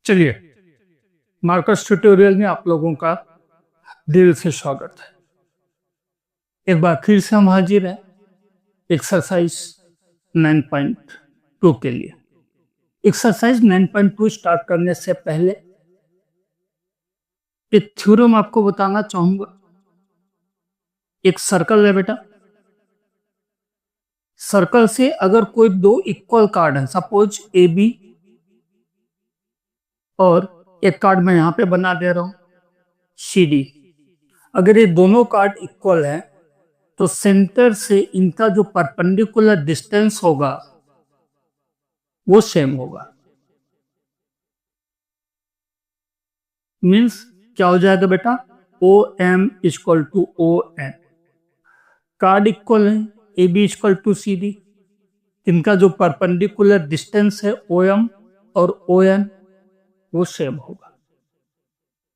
चलिए, Marcus tutorial में आप लोगों का दिल से स्वागत है। एक बार फिर से हम हाजिर हैं एक्सरसाइज 9.2 के लिए। एक्सरसाइज 9.2 स्टार्ट करने से पहले एक थ्योरम आपको बताना चाहूंगा। एक सर्कल है बेटा, सर्कल से अगर कोई दो इक्वल कार्ड है, सपोज ए बी, और एक कार्ड मैं यहां पे बना दे रहा हूं सी डी। अगर ये दोनों कार्ड इक्वल है तो सेंटर से इनका जो परपेंडिकुलर डिस्टेंस होगा वो सेम होगा। मीन्स क्या हो जाएगा बेटा, O M equal to O N. Chord equal है, A B equal to C D, इनका जो परपेंडिकुलर डिस्टेंस है ओ एम और ओ एन वो सेम होगा।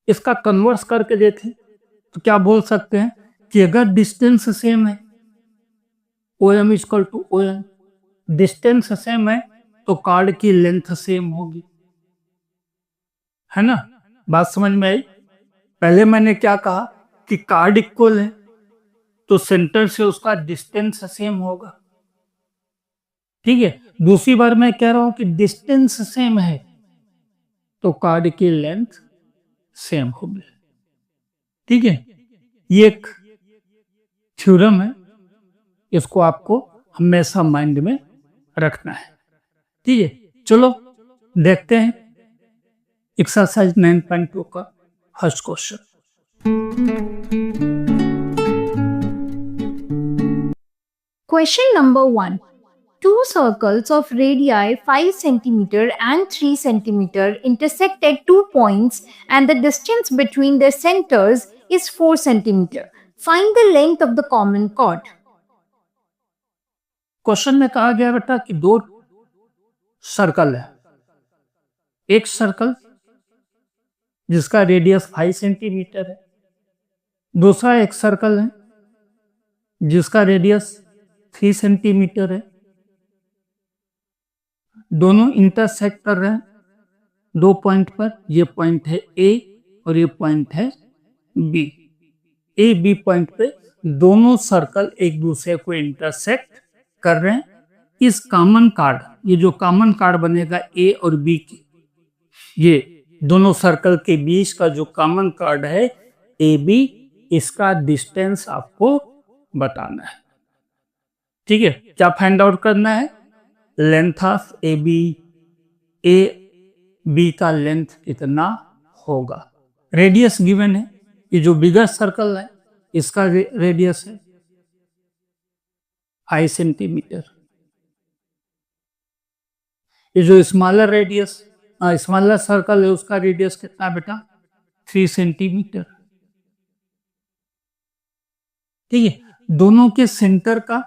इसका कन्वर्स करके देखें तो क्या बोल सकते हैं कि अगर डिस्टेंस सेम है, O M equal to O N, distance same है तो कार्ड की लेंथ सेम होगी, है ना। बात समझ में आई। पहले मैंने क्या कहा कि कार्ड इक्वल है तो सेंटर से उसका डिस्टेंस सेम होगा, ठीक है। दूसरी बार मैं कह रहा हूं कि डिस्टेंस सेम है तो कार्ड की लेंथ सेम होगी, ठीक है। ये एक थ्योरम है, इसको आपको हमेशा माइंड में रखना है, ठीक है। चलो देखते हैं एक्सरसाइज 9.2 का first question. Question number 1. Two circles of radii 5 cm and 3 cm intersect at 2 points and the distance between their centers is 4 cm. Find the length of the common chord. Question में कहा गया बेटा कि दो circle है, एक circle जिसका radius 5 centimetre है, दूसरा एक सर्कल है जिसका रेडियस 3 सेंटीमीटर है। दोनों इंटरसेक्ट कर रहे हैं दो पॉइंट पर। ये पॉइंट है ए और ये पॉइंट है बी। ए बी पॉइंट पे दोनों सर्कल एक दूसरे को इंटरसेक्ट कर रहे हैं। इस कॉमन कार्ड, ये जो कॉमन कार्ड बनेगा ए और बी की, ये दोनों सर्कल के बीच का जो कॉमन कार्ड है ए बी, इसका डिस्टेंस आपको बताना है, ठीक है। क्या फाइंड आउट करना है, लेंथ ऑफ ए बी का लेंथ कितना होगा। रेडियस गिवन है, ये जो बिगर सर्कल है इसका रेडियस है 5 सेंटीमीटर। ये जो स्मॉलर रेडियस स्मॉलर सर्कल है उसका रेडियस कितना बेटा, 3 सेंटीमीटर, ठीक है। दोनों के सेंटर का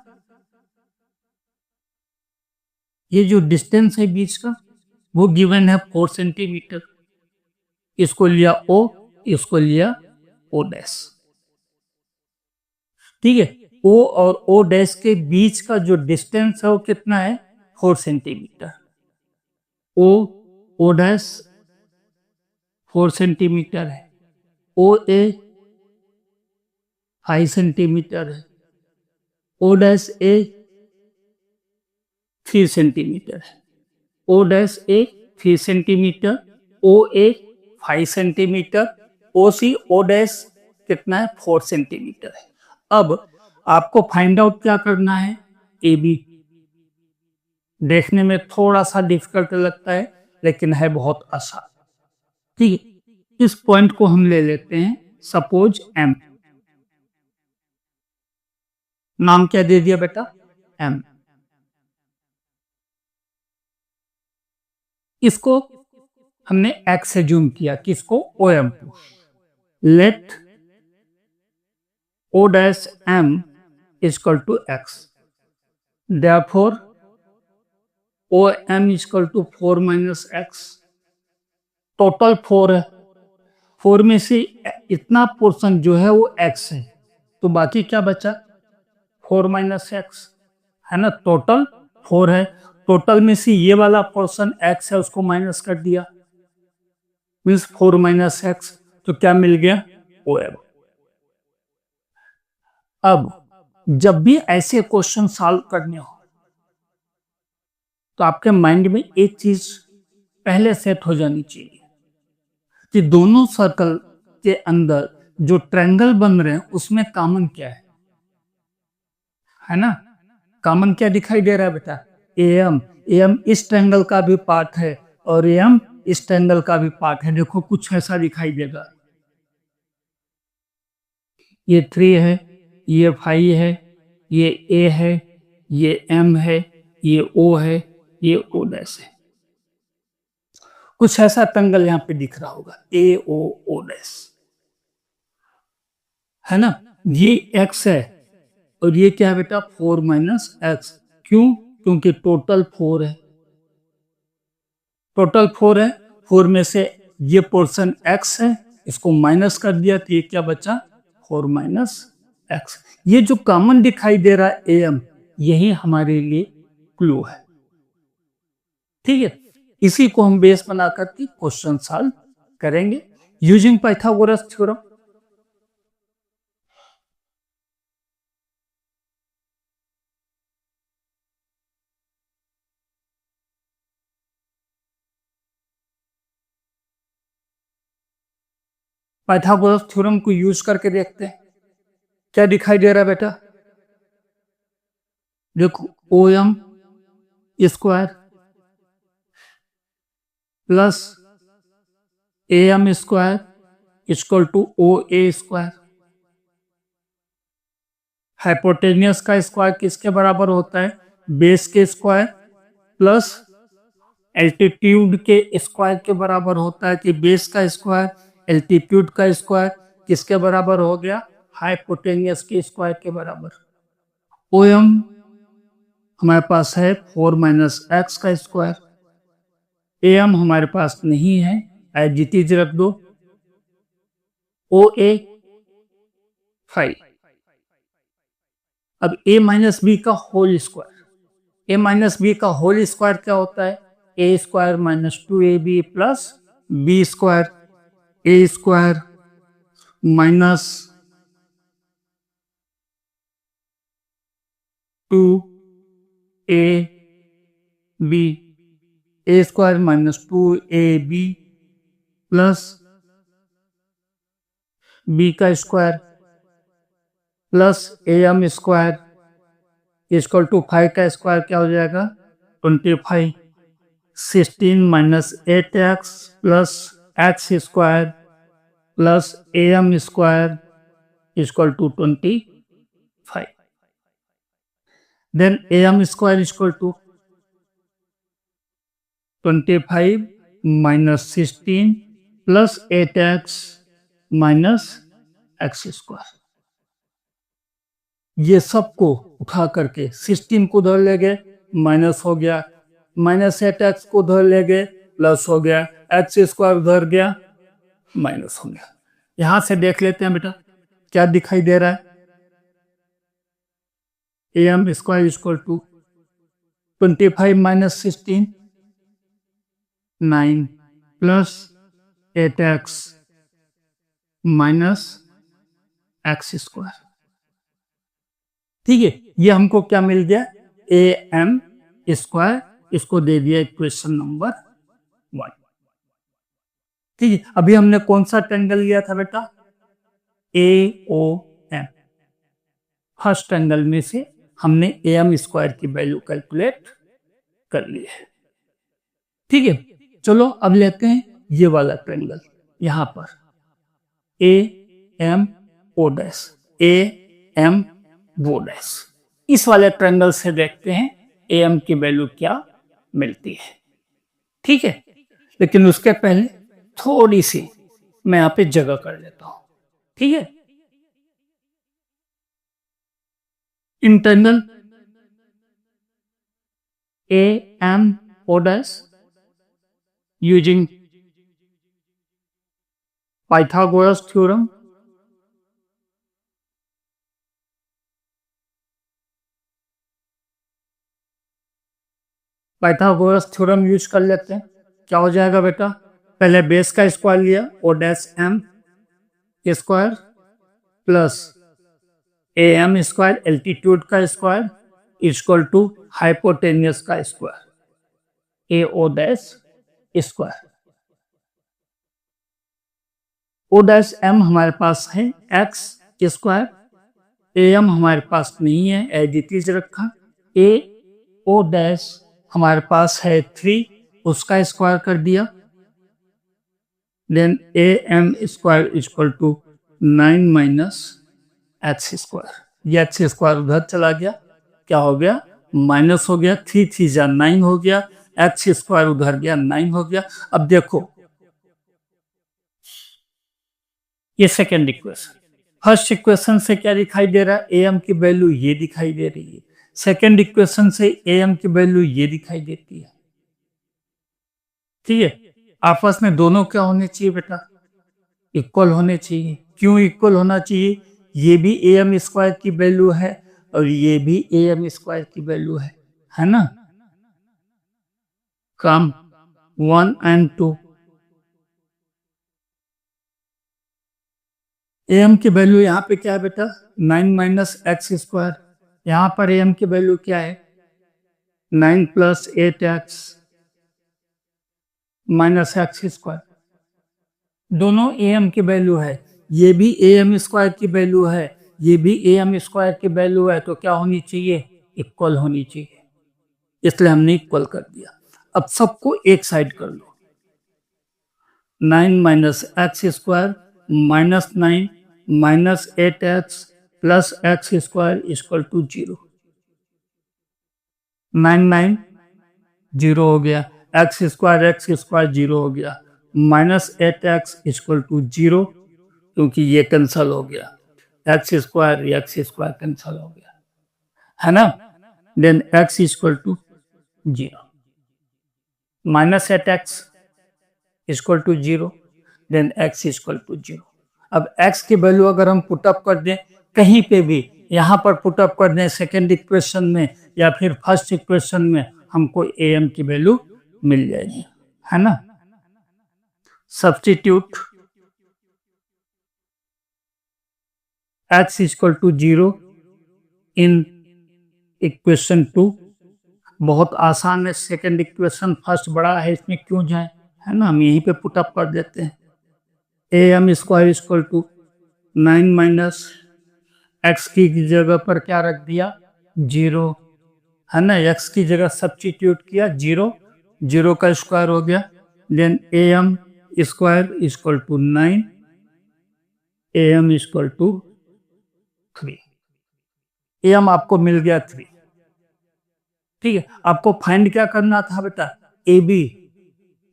ये जो डिस्टेंस है बीच का वो गिवन है 4 सेंटीमीटर। इसको लिया ओ, इसको लिया ओ डैश, ठीक है। ओ और ओ डैश के बीच का जो डिस्टेंस है वो कितना है, 4 सेंटीमीटर। ओ डैश 4 सेंटीमीटर है, ओ ए 5 सेंटीमीटर है, ओ डैश ए 3 सेंटीमीटर है। ओ dash A 3 centimetre, O A 5 centimetre, O C O dash कितना है, 4 सेंटीमीटर है। अब आपको फाइंड आउट क्या करना है, ए बी। देखने में थोड़ा सा डिफिकल्ट लगता है लेकिन है बहुत आसान, ठीक है। इस पॉइंट को हम ले लेते हैं सपोज एम। नाम क्या दे दिया बेटा, एम। इसको हमने एक्स से जूम किया, किसको, ओ एम को। Let O dash M equal to X, therefore O M equal to 4 minus X. Total 4 है, 4 में से इतना पोर्शन जो है वो एक्स है, तो बाकी क्या बचा, 4 माइनस एक्स, है ना। टोटल 4 है, टोटल में से ये वाला पोर्शन एक्स है उसको माइनस कर दिया, मीन्स 4 माइनस एक्स, तो क्या मिल गया? O M. अब जब भी ऐसे क्वेश्चन सॉल्व करने हो तो आपके माइंड में एक चीज पहले सेट हो जानी चाहिए कि दोनों सर्कल के अंदर जो ट्रायंगल बन रहे हैं उसमें कॉमन क्या है ना? कॉमन क्या दिखाई दे रहा है बेटा? एम। एम इस ट्रायंगल का भी पार्ट है और एम इस ट्रायंगल का भी पार्ट है। देखो कुछ ऐसा दिखाई देगा, ये 3 है, ये 5 है, ये ए है, ये एम है, ये ओ है, ये ओ डैश है। कुछ ऐसा ट्रायंगल यहाँ पे दिख रहा होगा, ए ओ ओ डैश, है ना? ये एक्स है और ये क्या है बेटा? 4 माइनस एक्स। क्यों? क्योंकि टोटल 4 है, टोटल 4 है। 4 में से ये पोर्शन एक्स है, इसको माइनस कर दिया तो ये क्या बचा? 4 माइनस एक्स। ये जो कॉमन दिखाई दे रहा है ए एम, यही हमारे लिए क्लू है। ठीक है, इसी को हम बेस बना करके क्वेश्चन सॉल्व करेंगे using Pythagoras theorem. Pythagoras theorem को यूज करके देखते हैं क्या दिखाई दे रहा है बेटा। देखो O M square plus A M square equal to O A square. Hypotenuse का स्क्वायर किसके बराबर होता है? बेस के स्क्वायर प्लस एल्टीट्यूड के स्क्वायर के बराबर होता है। कि बेस का स्क्वायर एल्टीट्यूड का स्क्वायर किसके बराबर हो गया? हाइपोटेनियस के स्क्वायर के बराबर। ओ एम हमारे पास है 4 माइनस एक्स का स्क्वायर, ए एम हमारे पास नहीं है, एज इट इज रख दो। ओ ए 5। अब ए माइनस बी का whole square, A minus B का होल स्क्वायर क्या होता है? A square minus 2ab plus B square. A square minus 2ab, A square minus 2ab plus B का square plus A M square equal to 5 का square क्या हो जाएगा? 25। 16 minus 8x plus x square plus A M square equal to 25। Then A M square equal to 25 minus 16 plus 8x minus X square. ये सबको उठा करके 16 को उधर ले गए, माइनस हो गया, माइनस 8x को उधर ले गए, प्लस हो गया, एक्स स्क्वायर उधर गया, माइनस हो गया। यहां से देख लेते हैं बेटा क्या दिखाई दे रहा है। A M square equal to 25 minus 16 9 प्लस 8x माइनस एक्स स्क्वायर। ठीक है, ये हमको क्या मिल गया? A M square. इसको दे दिया इक्वेशन नंबर 1। ठीक है, अभी हमने कौन सा ट्रायंगल लिया था बेटा? ए ओ एम। फर्स्ट ट्रायंगल में से हमने ए एम स्क्वायर की वैल्यू कैलकुलेट कर ली है। ठीक है, चलो अब लेते हैं ये वाला ट्रायंगल। यहां पर A M O dash, A M वो डैश। इस वाले ट्रायंगल से देखते हैं ए एम की वैल्यू क्या मिलती है। ठीक है, लेकिन उसके पहले थोड़ी सी मैं यहां पे जगह कर लेता हूं। ठीक है, internal A M O dash using Pythagoras theorem. Pythagoras theorem use कर लेते हैं। क्या हो जाएगा बेटा? पहले बेस का स्क्वायर लिया, O dash M square plus A M square altitude का स्क्वायर इक्वल टू हाइपोटेनियस का square A O dash square. O dash M हमारे पास है एक्स स्क्वायर, ए एम हमारे पास नहीं है, एज इट इज रखा। ए ओ डैश हमारे पास है 3, उसका स्क्वायर कर दिया। Then A M square equal to 9 minus X square. ये एक्स स्क्वायर उधर चला गया, क्या हो गया, माइनस हो गया। 3 3 जा 9 हो गया, एक्स स्क्वायर उधर गया 9 हो गया। अब देखो ये सेकेंड इक्वेशन, फर्स्ट इक्वेशन से क्या दिखाई दे रहा है, ए एम की वैल्यू ये दिखाई दे रही है। सेकेंड इक्वेशन से ए एम की वैल्यू ये दिखाई देती है। ठीक है, आपस में दोनों क्या होने चाहिए बेटा, इक्वल होने चाहिए। क्यों इक्वल होना चाहिए, ये भी ए एम स्क्वायर की वैल्यू है और ये भी ए एम स्क्वायर की वैल्यू है ना। कम 1 and 2, ए एम की वैल्यू यहाँ पे क्या है बेटा, 9 माइनस एक्स स्क्वायर। यहाँ पर ए एम की वैल्यू क्या है, 9 plus 8 x minus X square. दोनों ए एम की वैल्यू है, ये भी ए एम स्क्वायर की वैल्यू है, ये भी ए एम स्क्वायर की वैल्यू है, तो क्या होनी चाहिए, इक्वल होनी चाहिए। इसलिए हमने इक्वल कर दिया। अब सबको एक साइड कर लो, 9 minus X square minus 9 minus 8 X plus x square equal to 0। 9 9 0 हो गया, एक्स स्क्वायर 0 हो गया, माइनस 8 एक्स इक्वल टू 0, क्योंकि ये कैंसल हो गया, एक्स स्क्वायर कैंसल हो गया, है ना। Then X equal to 0, minus 8 X equal to 0, then X equal to 0। अब x की वैल्यू अगर हम पुटअप कर दें कहीं पे भी, यहाँ पर पुटअप कर दें सेकेंड इक्वेशन में या फिर फर्स्ट इक्वेशन में, हमको ए एम की वैल्यू मिल जाएगी, है ना। Substitute x equal to 0 in equation 2। बहुत आसान है, सेकेंड इक्वेशन फर्स्ट बड़ा है, इसमें क्यों जाए, है ना, हम यहीं पे पुटअप कर देते हैं। A M square equal to 9 minus X की जगह पर क्या रख दिया, 0, है ना, एक्स की जगह सब्स्टिट्यूट किया, 0 0 का स्क्वायर हो गया। Then A M square equal to 9, A M equal to 3। A M आपको मिल गया 3। ठीक है, आपको फाइंड क्या करना था बेटा, ए बी,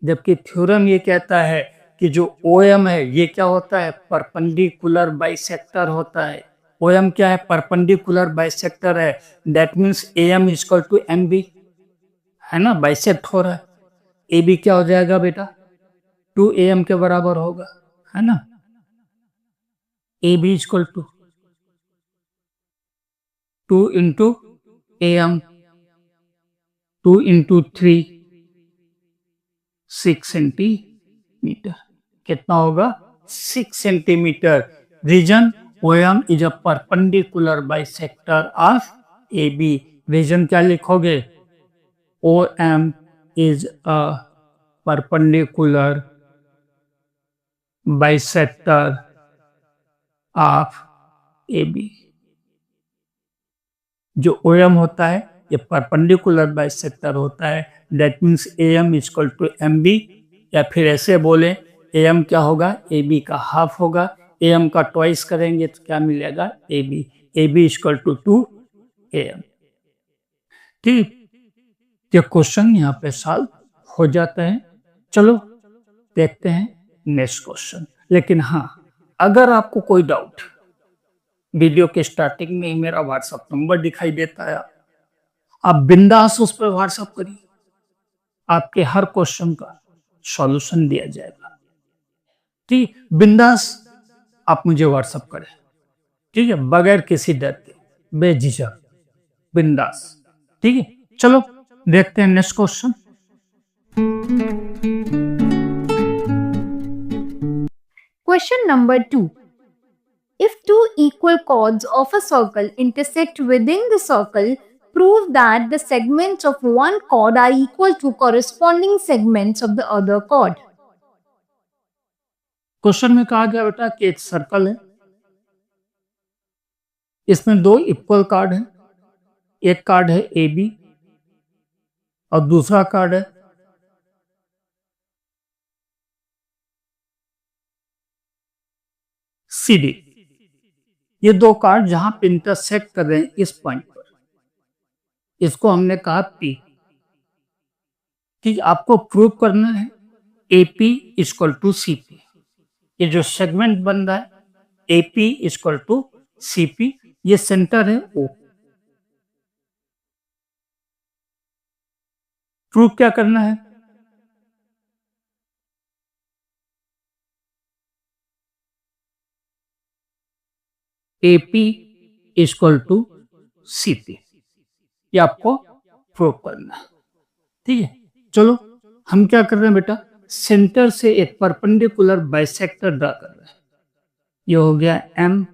जबकि थ्योरम ये कहता है कि जो ओ एम है ये क्या होता है, परपेंडिकुलर बाइसेक्टर होता है। ओ एम क्या है, परपेंडिकुलर बाइसेक्टर है, that means A M equal to M B, है ना, बाइसेक्ट हो रहा है। ए बी क्या हो जाएगा बेटा, 2 ए एम के बराबर होगा, है ना। A B equal to 2 into A M, 2 into 3 6 centimetre, कितना होगा 6 centimetre. Reason O M is a perpendicular bisector of A B. Reason क्या लिखोगे, O M is a perpendicular bisector of A B. जो ओ एम होता है ये perpendicular bisector होता है, that means A M equal to M B, या फिर ऐसे बोले ए एम क्या होगा, ए बी का हाफ होगा। ए एम का ट्वाइस करेंगे तो क्या मिलेगा, A B equal to 2 A M. ठीक, ये क्वेश्चन यहाँ पे सॉल्व हो जाता है। चलो देखते हैं नेक्स्ट क्वेश्चन। लेकिन हाँ, अगर आपको कोई डाउट, वीडियो के स्टार्टिंग में ही मेरा व्हाट्सएप नंबर दिखाई देता है, आप बिंदास उस पर व्हाट्सएप करिए, आपके हर क्वेश्चन का सॉल्यूशन दिया जाएगा। ठीक, बिंदास आप मुझे व्हाट्सएप करें, ठीक है, बगैर किसी डर के, बेझिझक, बिंदास। ठीक है, चलो देखते हैं next question. Question number 2. If two equal chords of a circle intersect within the circle, prove that the segments of one chord are equal to corresponding segments of the other chord. Question में कहा गया बेटा कि एक circle है, इसमें दो equal card है, एक कार्ड है ए बी और दूसरा कार्ड है सी डी। ये दो कार्ड जहां पे इंटरसेक्ट कर रहे हैं इस पॉइंट पर, इसको हमने कहा पी। ठीक, आपको प्रूव करना है एपी इक्वल टू सीपी। ये जो सेगमेंट बन रहा है एपी इक्वल टू सीपी, ये सेंटर है ओ। प्रूव क्या करना है? एपी इक्वल टू सीपी, ये आपको प्रूव करना है। ठीक है, चलो हम क्या कर रहे हैं बेटा, सेंटर से एक परपेंडिकुलर बाइसेक्टर ड्रा कर रहे हैं। ये हो गया एम,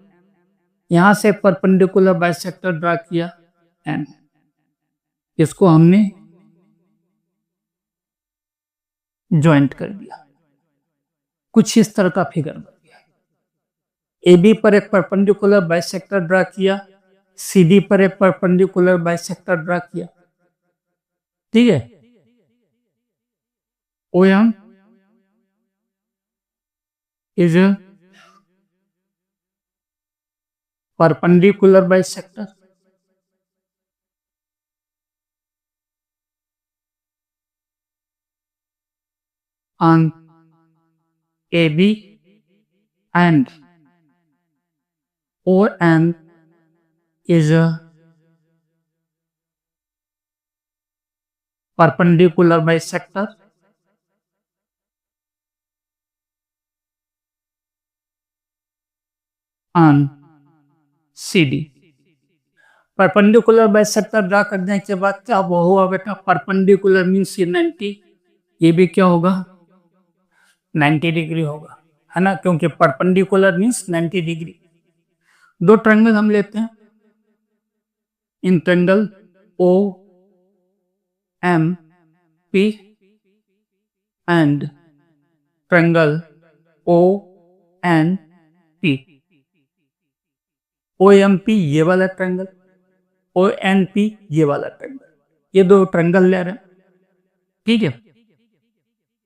यहां से परपेंडिकुलर बाइसेक्टर ड्रा किया एम, इसको हमने ज्वाइंट कर दिया, कुछ इस तरह का फिगर बन गया। ए बी पर एक परपेंडिकुलर बाइसेक्टर ड्रा किया, सी डी पर एक परपेंडिकुलर बाइसेक्टर ड्रा किया। ठीक है, O M is a perpendicular bisector on AB and ON is a perpendicular bisector on CD। Perpendicular bisector draw करने के बाद क्या हुआ बेटा, परपेंडिकुलर मीन्स 90, ये भी क्या होगा 90 डिग्री होगा, है ना, क्योंकि परपेंडिकुलर मीन्स 90 डिग्री। दो ट्रायंगल हम लेते हैं, in triangle O M P and triangle O N P. O M P ये वाला ट्रायंगल, ओ एन पी ये वाला ट्रायंगल, ये दो ट्रायंगल ले रहे हैं। ठीक है,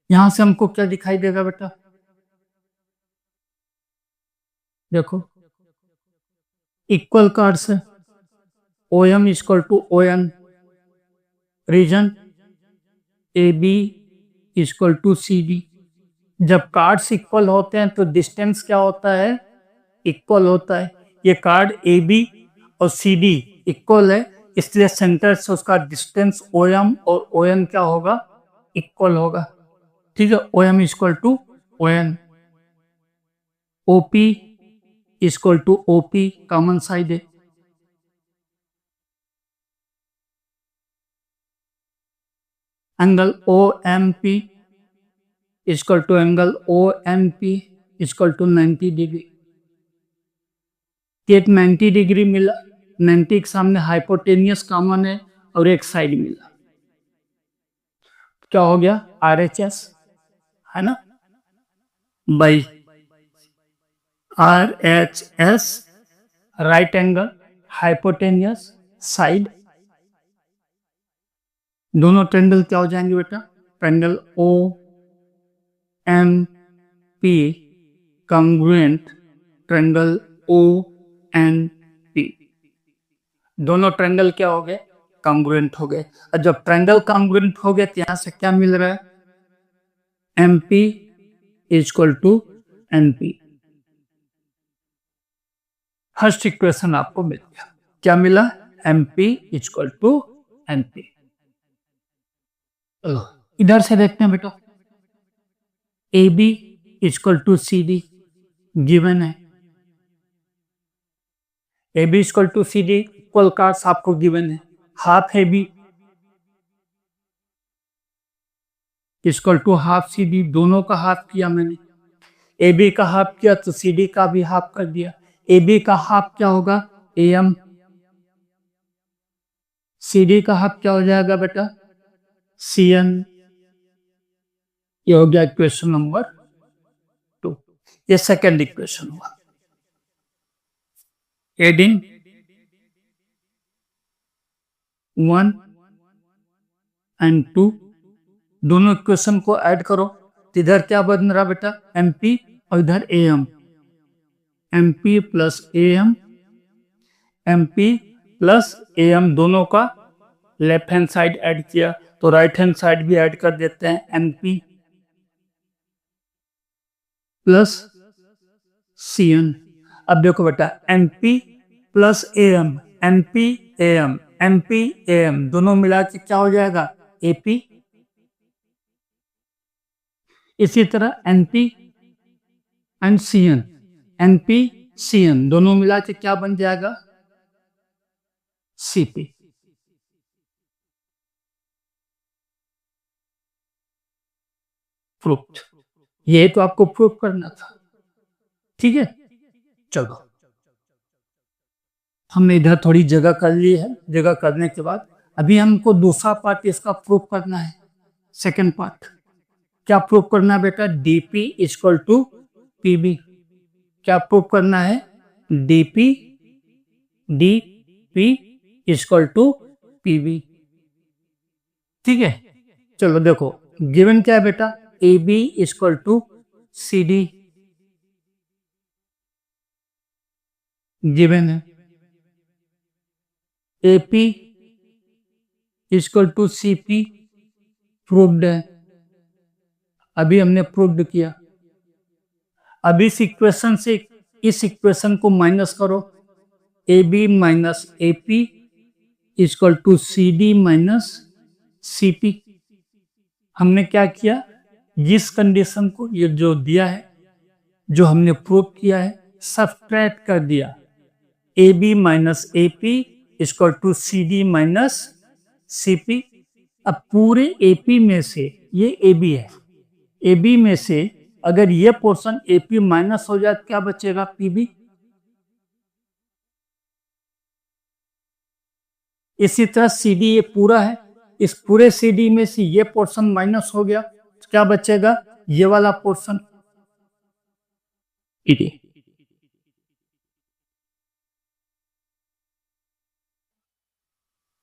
यहां से हमको क्या दिखाई देगा बेटा, देखो इक्वल कार्ड्स है, O M equal to O N, reason A B equal to C D. जब कार्ड्स इक्वल होते हैं तो डिस्टेंस क्या होता है, इक्वल होता है। ये कार्ड ए बी और सी डी इक्वल है, इसलिए सेंटर से उसका डिस्टेंस ओ एम और ओ एन क्या होगा, इक्वल होगा। ठीक है, O M equal to O N, O P equal to O P, common side है। Angle O M P equal to angle O N P equal to 90 degree. एक 90 degree मिला, 90 के सामने हाइपोटेनियस कॉमन है और एक साइड मिला, क्या हो गया आर एच एस, है ना, by R H S, right angle hypotenuse side. दोनों ट्रायंगल क्या हो जाएंगे बेटा, triangle O M P congruent triangle O N P. दोनों ट्रायंगल क्या हो गए, कॉन्ग्रुएंट हो गए। और जब ट्रायंगल कॉन्ग्रुएंट हो गए तो यहां से क्या मिल रहा है, M P equal to N P. First equation आपको मिल गया, क्या मिला, M P equal to N P. इधर से देखते हैं बेटा, A B equal to C D given है, A B equal to C D equal chords आपको गिवन है, half A B equal to half C D, दोनों का हाफ किया मैंने। ए बी का हाफ किया तो सी डी का भी हाफ कर दिया। ए बी का हाफ क्या होगा, ए एम। सी डी का हाफ क्या हो जाएगा बेटा, सी एन। ये हो गया इक्वेशन नंबर 2। ये सेकेंड इक्वेशन हुआ। एडिंग 1 एंड 2, दोनों इक्वेशन को ऐड करो तो इधर क्या बन रहा बेटा, एमपी और इधर M. M P plus M, M P plus M, दोनों का लेफ्ट हैंड साइड ऐड किया तो राइट हैंड साइड भी ऐड कर देते हैं, एमपी प्लस सी एन। अब देखो बेटा, M P plus M, M P M, M P M दोनों मिला के क्या हो जाएगा, एपी। इसी तरह N P and C N, N P C N दोनों मिला के क्या बन जाएगा, सीपी। प्रूफ। ये तो आपको प्रूफ करना था, ठीक है। चलो, हमने इधर थोड़ी जगह कर ली है। जगह करने के बाद अभी हमको दूसरा पार्ट इसका प्रूफ करना है। सेकंड पार्ट क्या प्रूफ करना है बेटा, डीपी इक्वल टू पीबी। क्या प्रूफ करना है, DP DP equal to PB, ठीक है। चलो देखो, गिवन क्या है बेटा, A B equal to C D given है, AP equal to CP proved है। अभी हमने प्रूव्ड किया। अभी इस इक्वेशन से इस इक्वेशन को माइनस करो, A B minus A P equal to C D minus C P. हमने क्या किया, जिस कंडीशन को ये जो दिया है, जो हमने प्रूव किया है, सब्ट्रैक्ट कर दिया। A B minus A P equal to C D minus C P. अब पूरे ए पी में से, ये ए बी है, ए बी में से अगर ये पोर्शन ए पी माइनस हो जाए तो क्या बचेगा, पी बी। इसी तरह सी डी ये पूरा है, इस पूरे सी डी में से ये पोर्शन माइनस हो गया तो क्या बचेगा, ये वाला पोर्शन, पी डी।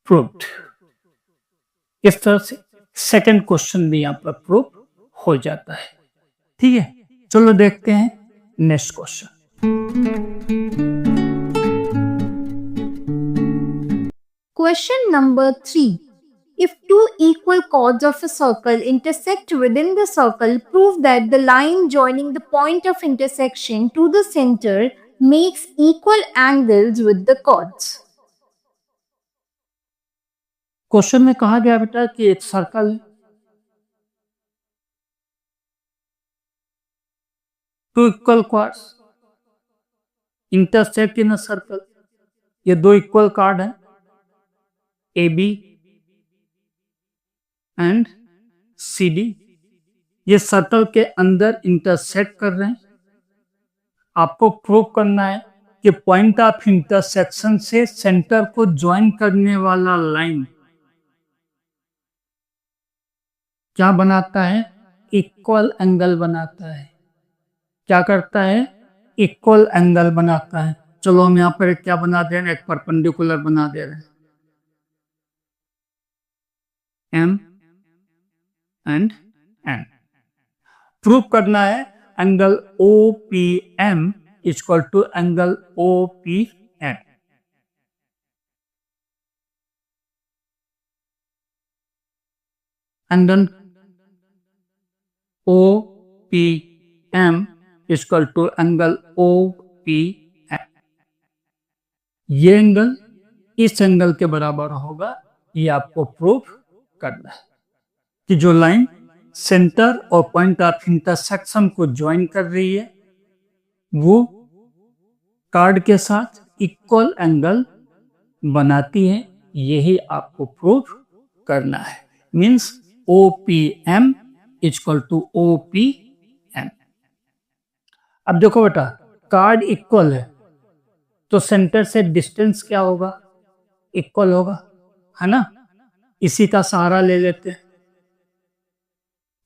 प्रूव्ड। इस तरह से सेकंड क्वेश्चन भी यहां पर प्रूव हो जाता है, ठीक है। चलो देखते हैं next question. Question number 3. If two equal chords of a circle intersect within the circle, prove that the line joining the point of intersection to the center makes equal angles with the chords. Question में कहा गया बेटा कि एक circle, two equal chords intersect in a circle. ये दो equal chord हैं, A B and C D. ये सर्कल के अंदर इंटरसेक्ट कर रहे हैं। आपको प्रूव करना है कि पॉइंट ऑफ इंटरसेक्शन से सेंटर को ज्वाइन करने वाला लाइन क्या बनाता है, इक्वल एंगल बनाता है। क्या करता है, इक्वल एंगल बनाता है। चलो हम यहां पर क्या बना दे रहे हैं, एक परपेंडिकुलर बना दे रहे हैं, एम एंड एन। प्रूव करना है angle O P M equal to angle O P N. Angle O P M equal to angle O P N. ये एंगल इस एंगल के बराबर होगा। ये आपको प्रूव करना है कि जो लाइन सेंटर और पॉइंट ऑफ इंटरसेक्शन को ज्वाइन कर रही है वो कार्ड के साथ इक्वल एंगल बनाती है। यही आपको प्रूव करना है। Means O P M equal to O P M. अब देखो बेटा, कार्ड इक्वल है तो सेंटर से डिस्टेंस क्या होगा, इक्वल होगा, है ना। इसी का सहारा ले लेते हैं।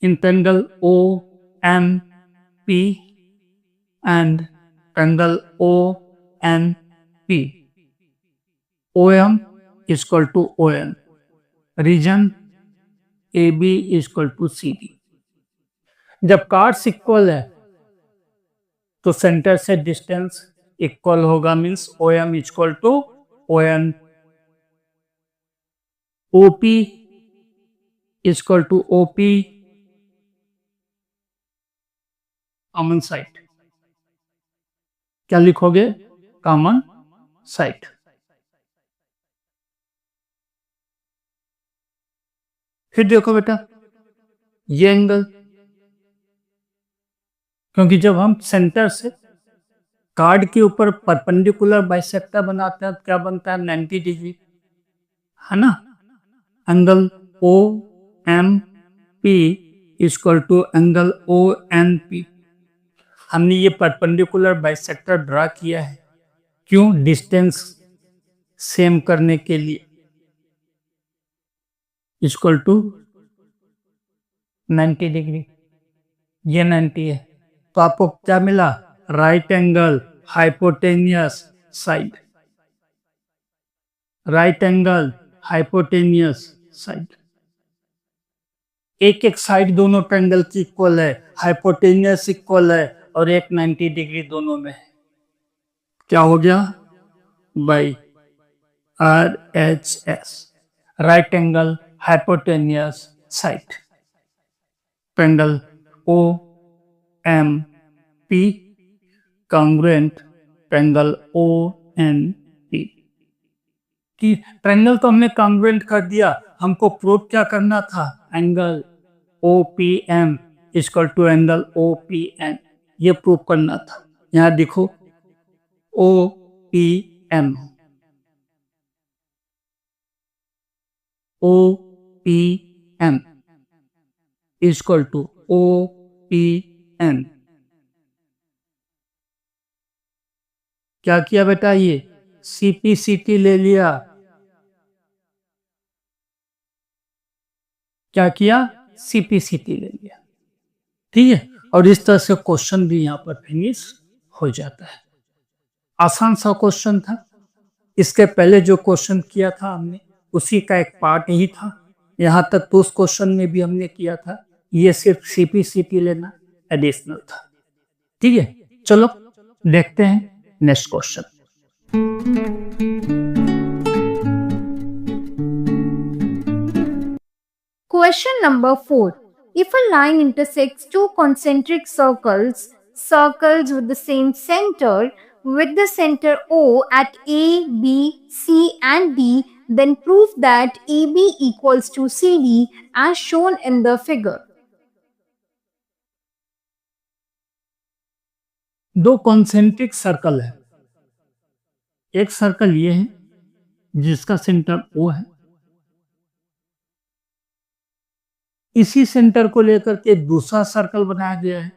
In triangle O M P and triangle O N P, O M equal to O N, reason A B equal to C D. जब कार्ड्स इक्वल है तो सेंटर से डिस्टेंस इक्वल होगा, means O M equal to O N, O P equal to O P, common side. क्या लिखोगे, common side. फिर देखो बेटा, ये एंगल, क्योंकि जब हम सेंटर से कार्ड के ऊपर परपेंडिकुलर बाइसेक्टर बनाते हैं तो क्या बनता है, 90 डिग्री, है ना। Angle O M P equal to angle O N P. हमने ये परपेंडिकुलर बाइसेक्टर ड्रा किया है, क्यों, डिस्टेंस सेम करने के लिए, इक्वल टू 90 डिग्री। ये 90 है तो आपको क्या मिला, right angle hypotenuse side, right angle hypotenuse side. एक एक साइड दोनों ट्रायंगल की इक्वल है, हाइपोटेनियस इक्वल है और एक 90 डिग्री दोनों में है। क्या हो गया, by R H S, right angle hypotenuse side, triangle O M P congruent triangle O N P. कि ट्रायंगल तो हमने कॉन्ग्रुएंट कर दिया, हमको प्रूव क्या करना था, angle O P M equal to angle O P N, ये प्रूव करना था। यहां देखो O P M, O P M equal to O P N. क्या किया बेटा, ये सीपीसीटी ले लिया, क्या किया, सीपीसीटी ले लिया, ठीक है। और इस तरह से क्वेश्चन भी यहां पर फिनिश हो जाता है। आसान सा क्वेश्चन था। इसके पहले जो क्वेश्चन किया था हमने उसी का एक पार्ट ही था, यहां तक तो उस क्वेश्चन में भी हमने किया था। ये सिर्फ सीपीसीटी लेना एडिशनल था, ठीक है। चलो देखते हैं next question. Question number 4. If a line intersects two concentric circles, circles with the same center, with the center O at A, B, C and D, then prove that AB equals to CD as shown in the figure. दो concentric circle है, एक circle ये है जिसका centre O है, इसी centre को लेकर के दूसरा सर्कल बनाया गया है।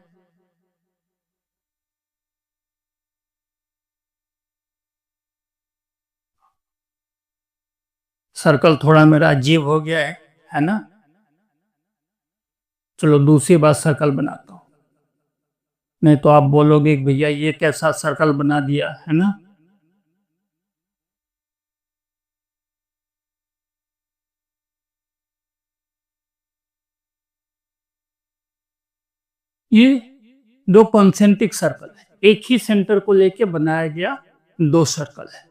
सर्कल थोड़ा मेरा अजीब हो गया है ना। चलो दूसरी बार सर्कल बनाता हूं, नहीं तो आप बोलोगे कि भैया ये कैसा सर्कल बना दिया, है ना। ये दो कॉन्सेंट्रिक सर्कल है, एक ही सेंटर को लेके बनाया गया दो सर्कल है।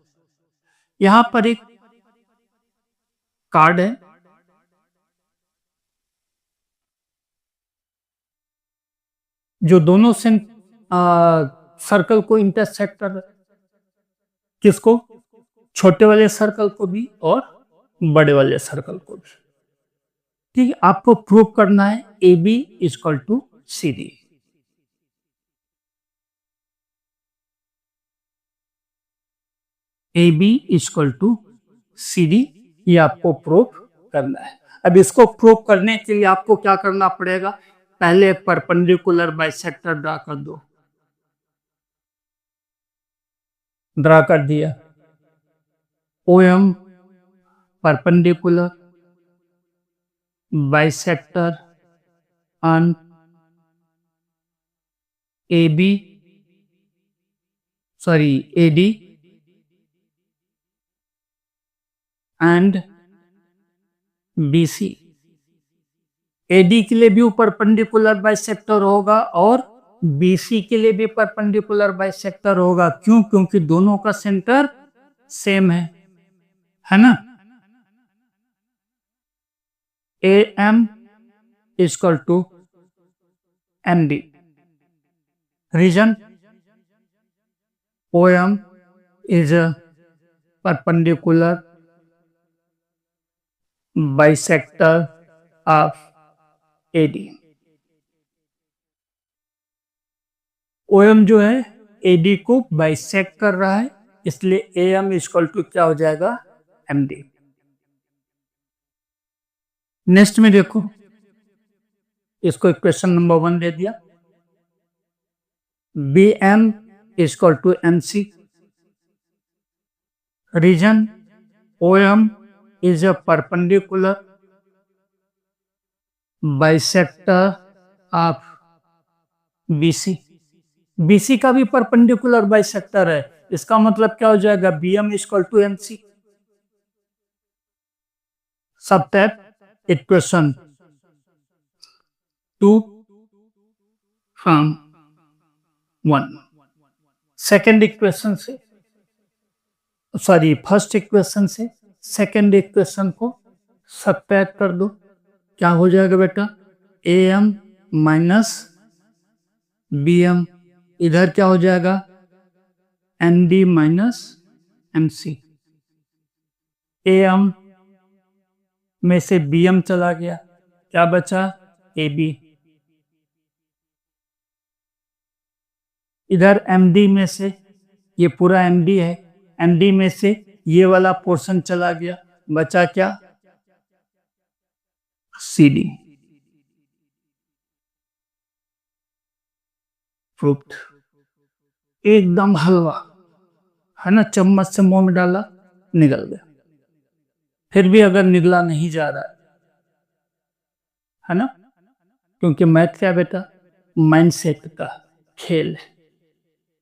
यहां पर एक कार्ड है, जो दोनों सर्कल को इंटरसेक्ट कर रहा है। किसको, छोटे वाले सर्कल को भी और बड़े वाले सर्कल को भी, ठीक है। आपको प्रूव करना है A B equal to C D. A B equal to C D, ये आपको प्रूव करना है। अब इसको प्रूव करने के लिए आपको क्या करना पड़ेगा, पहले एक परपेंडिकुलर बाइसेक्टर ड्रा कर दो, ड्रा कर दिया। O M perpendicular bisector on A B AD and BC। AD के लिए भी परपेंडिकुलर बाइसेक्टर होगा और BC के लिए भी परपेंडिकुलर बाइसेक्टर होगा। क्यों? क्योंकि दोनों का सेंटर सेम है ना। AM equal to MD। Reason OM is a perpendicular bisector of AD। OM जो है AD को बाइसेक्ट कर रहा है, इसलिए AM इक्वल टू क्या हो जाएगा? MD। नेक्स्ट में देखो, इसको इक्वेशन नंबर 1 दे दिया। BM equal to MC। Reason OM is a perpendicular bisector of BC। BC का भी परपेंडिकुलर बाइसेक्टर है, इसका मतलब क्या हो जाएगा? BM equal to MC। Subtract equation 2 from 1। Second equation से फर्स्ट इक्वेशन से सेकेंड इक्वेशन को सबट्रैक्ट कर दो। क्या हो जाएगा बेटा? AM माइनस BM, इधर क्या हो जाएगा? ND minus MC। AM में से BM चला गया, क्या बचा? AB। इधर MD में से, ये पूरा MD है, MD में से ये वाला पोर्शन चला गया, बचा क्या? CD। फ्रूट एकदम हलवा है ना, चम्मच से मुंह में डाला निकल गया। फिर भी अगर निकला नहीं जा रहा है ना, क्योंकि मैथ क्या बेटा? माइंडसेट का खेल है,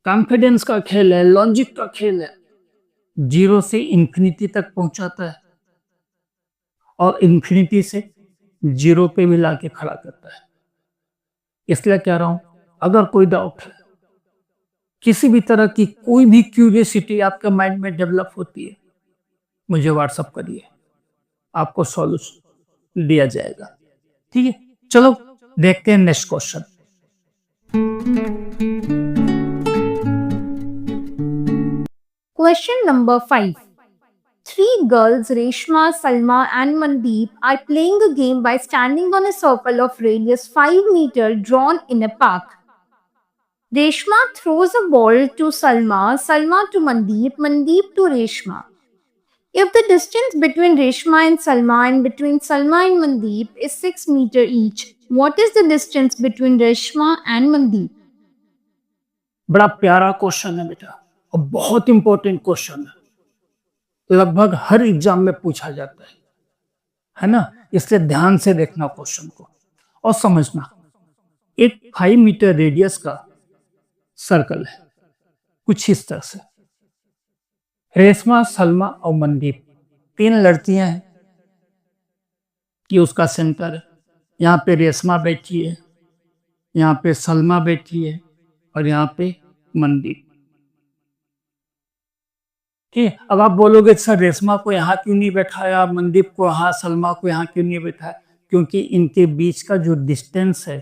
कॉन्फिडेंस का खेल है, लॉजिक का खेल है। 0 से इंफिनिटी तक पहुंचाता है और इंफिनिटी से 0 पे भी लाके खड़ा करता है। इसलिए कह रहा हूं, अगर कोई डाउट है, किसी भी तरह की कोई भी क्यूरियोसिटी आपके माइंड में डेवलप होती है, मुझे व्हाट्सअप करिए, आपको सॉल्यूशन दिया जाएगा। ठीक है, चलो देखते हैं next question. Question number 5. 3 girls, Reshma, Salma, and Mandeep, are playing a game by standing on a circle of radius 5 meters drawn in a park. Reshma throws a ball to Salma, Salma to Mandeep, Mandeep to Reshma. If the distance between Reshma and Salma and between Salma and Mandeep is 6 meters each, what is the distance between Reshma and Mandeep? बड़ा प्यारा question है बेटा, और बहुत important question है, लगभग हर exam में पूछा जाता है ना। इसलिए ध्यान से देखना क्वेश्चन को और समझना। एक 5 मीटर रेडियस का सर्कल है, कुछ इस तरह से। रेशमा, सलमा और मनदीप 3 लड़कियां हैं, कि उसका सेंटर है। यहाँ पे रेशमा बैठी है, यहाँ पे सलमा बैठी है और यहाँ पे मनदीप। ठीक है, अब आप बोलोगे सर रेशमा को यहाँ क्यों नहीं बैठाया, मनदीप को यहाँ, सलमा को यहाँ क्यों नहीं बैठाया? क्योंकि इनके बीच का जो डिस्टेंस है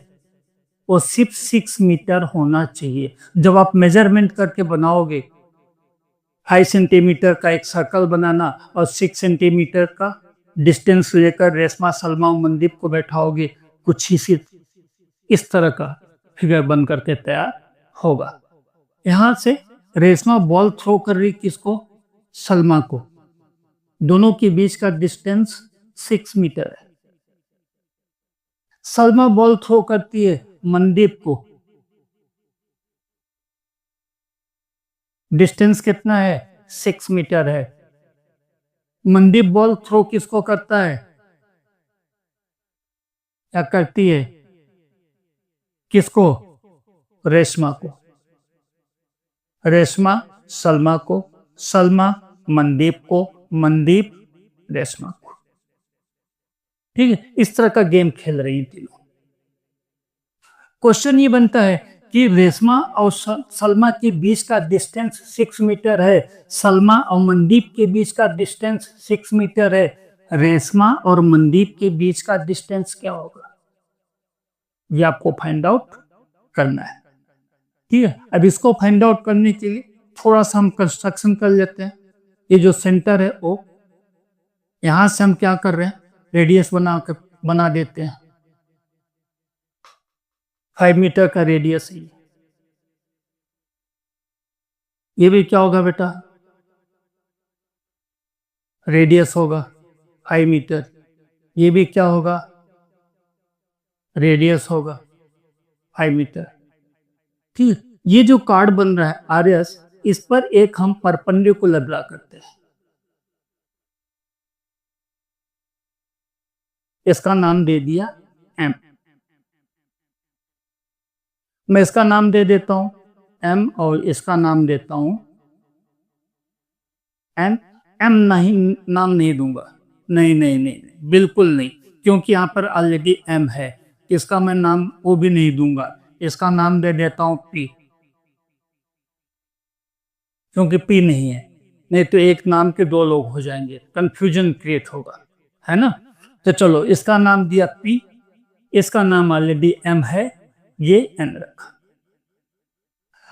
वो सिर्फ 6 मीटर होना चाहिए। जब आप मेजरमेंट करके बनाओगे, 5 सेंटीमीटर का एक सर्कल बनाना और 6 सेंटीमीटर का डिस्टेंस लेकर रेशमा, सलमा और मनदीप को बैठाओगे, कुछ ही इस तरह का फिगर बन करके तैयार होगा। यहां से रेशमा बॉल थ्रो कर रही किसको? सलमा को। दोनों के बीच का डिस्टेंस 6 मीटर है। सलमा बॉल थ्रो करती है मनदीप को। डिस्टेंस कितना है, 6 मीटर है। मनदीप बॉल थ्रो किसको करता है, या करती है, किसको, रेशमा को। रेशमा सलमा को, सलमा मनदीप को, मनदीप रेशमा को। ठीक है, इस तरह का गेम खेल रही थी लोग। क्वेश्चन ये बनता है कि रेशमा और सलमा के बीच का डिस्टेंस 6 मीटर है, सलमा और मनदीप के बीच का डिस्टेंस 6 मीटर है, रेशमा और मनदीप के बीच का डिस्टेंस क्या होगा, ये आपको फाइंड आउट करना है। ठीक है, अब इसको फाइंड आउट करने के लिए थोड़ा सा हम कंस्ट्रक्शन कर लेते हैं। ये जो सेंटर है ओ, यहां से हम क्या कर रहे हैं, रेडियस बना देते हैं। 5 मीटर का रेडियस है ये भी क्या होगा बेटा, रेडियस होगा 5 मीटर। ये भी क्या होगा, रेडियस होगा 5 मीटर। ठीक है, ये जो कार्ड बन रहा है आर एस, इस पर एक हम परपेंडिकुलर ड्रा करते हैं। इसका नाम दे दिया एम, मैं इसका नाम दे देता हूं एम और इसका नाम देता हूं एन। एम नहीं, नाम नहीं दूंगा, नहीं नहीं नहीं, नहीं बिल्कुल नहीं, क्योंकि यहां पर ऑलरेडी एम है। इसका मैं नाम वो भी नहीं दूंगा, इसका नाम दे देता हूं पी, क्योंकि पी नहीं है, नहीं तो एक नाम के दो लोग हो जाएंगे, कंफ्यूजन क्रिएट होगा, है ना। तो चलो इसका नाम दिया पी, इसका नाम ऑलरेडी एम है, ये एन रखा।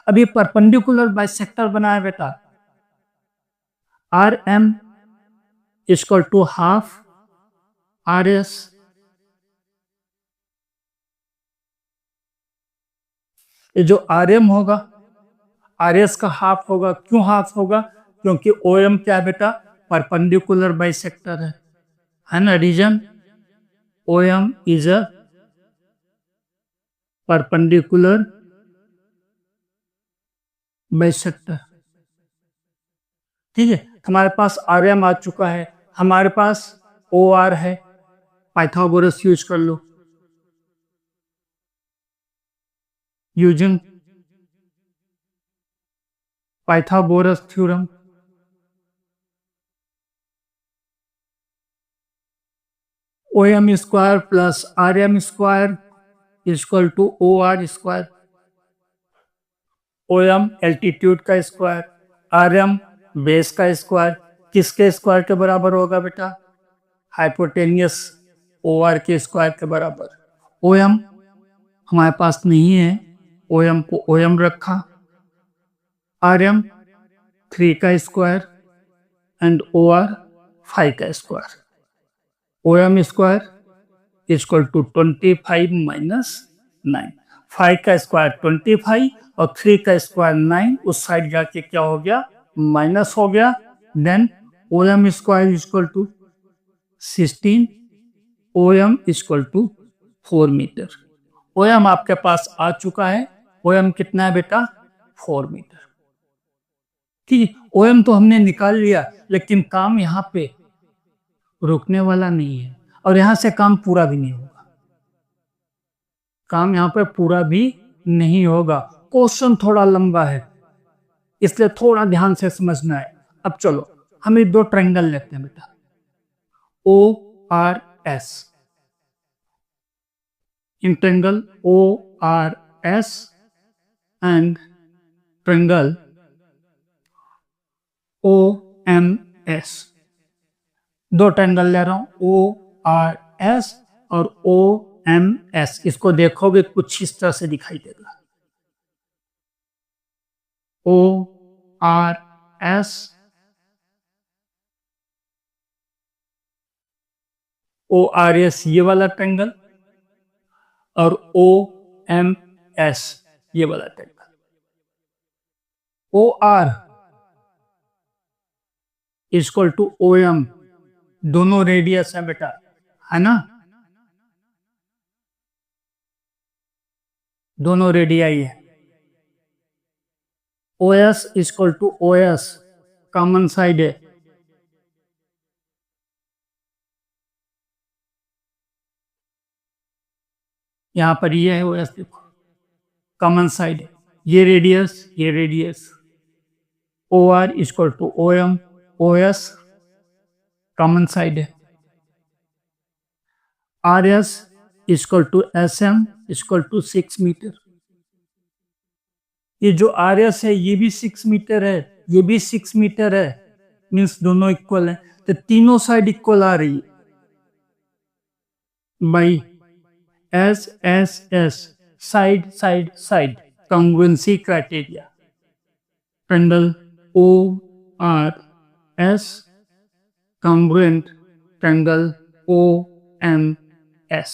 अब ये परपेंडिकुलर बाइसेक्टर बनाया बेटा, R M equal to half R S, ये जो आर एम होगा आर एस का हाफ होगा। क्यों हाफ होगा, क्योंकि ओ एम क्या है बेटा, परपेंडिकुलर बाइसेक्टर है ना। Reason O M is a perpendicular bisector. ठीक है, हमारे पास आर एम आ चुका है, हमारे पास ओ आर है, पाइथागोरस यूज कर लो। Using Pythagoras theorem, O M square plus R M square equal to O R square. O M altitude का स्क्वायर, आर एम बेस का स्क्वायर, किसके स्क्वायर के बराबर होगा बेटा, हाइपोटेनियस ओ आर के स्क्वायर के बराबर। ओ एम हमारे पास नहीं है, ओ एम को ओ एम रखा, आर एम 3 का स्क्वायर एंड ओ आर 5 का square. O M square equal to 25 minus 9, 5 का स्क्वायर 25 और 3 का स्क्वायर 9, उस साइड जाके क्या हो गया, माइनस हो गया। Then O M square equal to 16, O M equal to 4 metre. O M आपके पास आ चुका है, ओ एम कितना है बेटा, 4 मीटर। ठीक है, ओ एम तो हमने निकाल लिया, लेकिन काम यहाँ पे रुकने वाला नहीं है, और यहां से काम पूरा भी नहीं होगा, काम यहाँ पे पूरा भी नहीं होगा। क्वेश्चन थोड़ा लंबा है, इसलिए थोड़ा ध्यान से समझना है। अब चलो हम ये दो ट्रायंगल लेते हैं बेटा, O R S, in triangle O R S and triangle O M S. दो ट्रायंगल ले रहा हूं, ओ आर एस और ओ एम एस। इसको देखोगे कुछ इस तरह से दिखाई देगा, O R S, O R S ये वाला ट्रायंगल, और ओ एम एस ये वाला triangle. O R equal to O M, दोनों रेडियस है बेटा, है ना, दोनों रेडियाई है। O S equal to O S, common side है, यहां पर ये है ओ एस, देखो कॉमन साइड है, ये radius, O R equal to O M, O S common side है, R S equal to S M equal to 6 metre. ये जो आर एस है ये भी 6 मीटर है, ये भी 6 मीटर है, मीन्स दोनों इक्वल है, तो तीनों साइड इक्वल आ रही है by S S S, side side side, congruency criteria, triangle O R S congruent triangle O M S.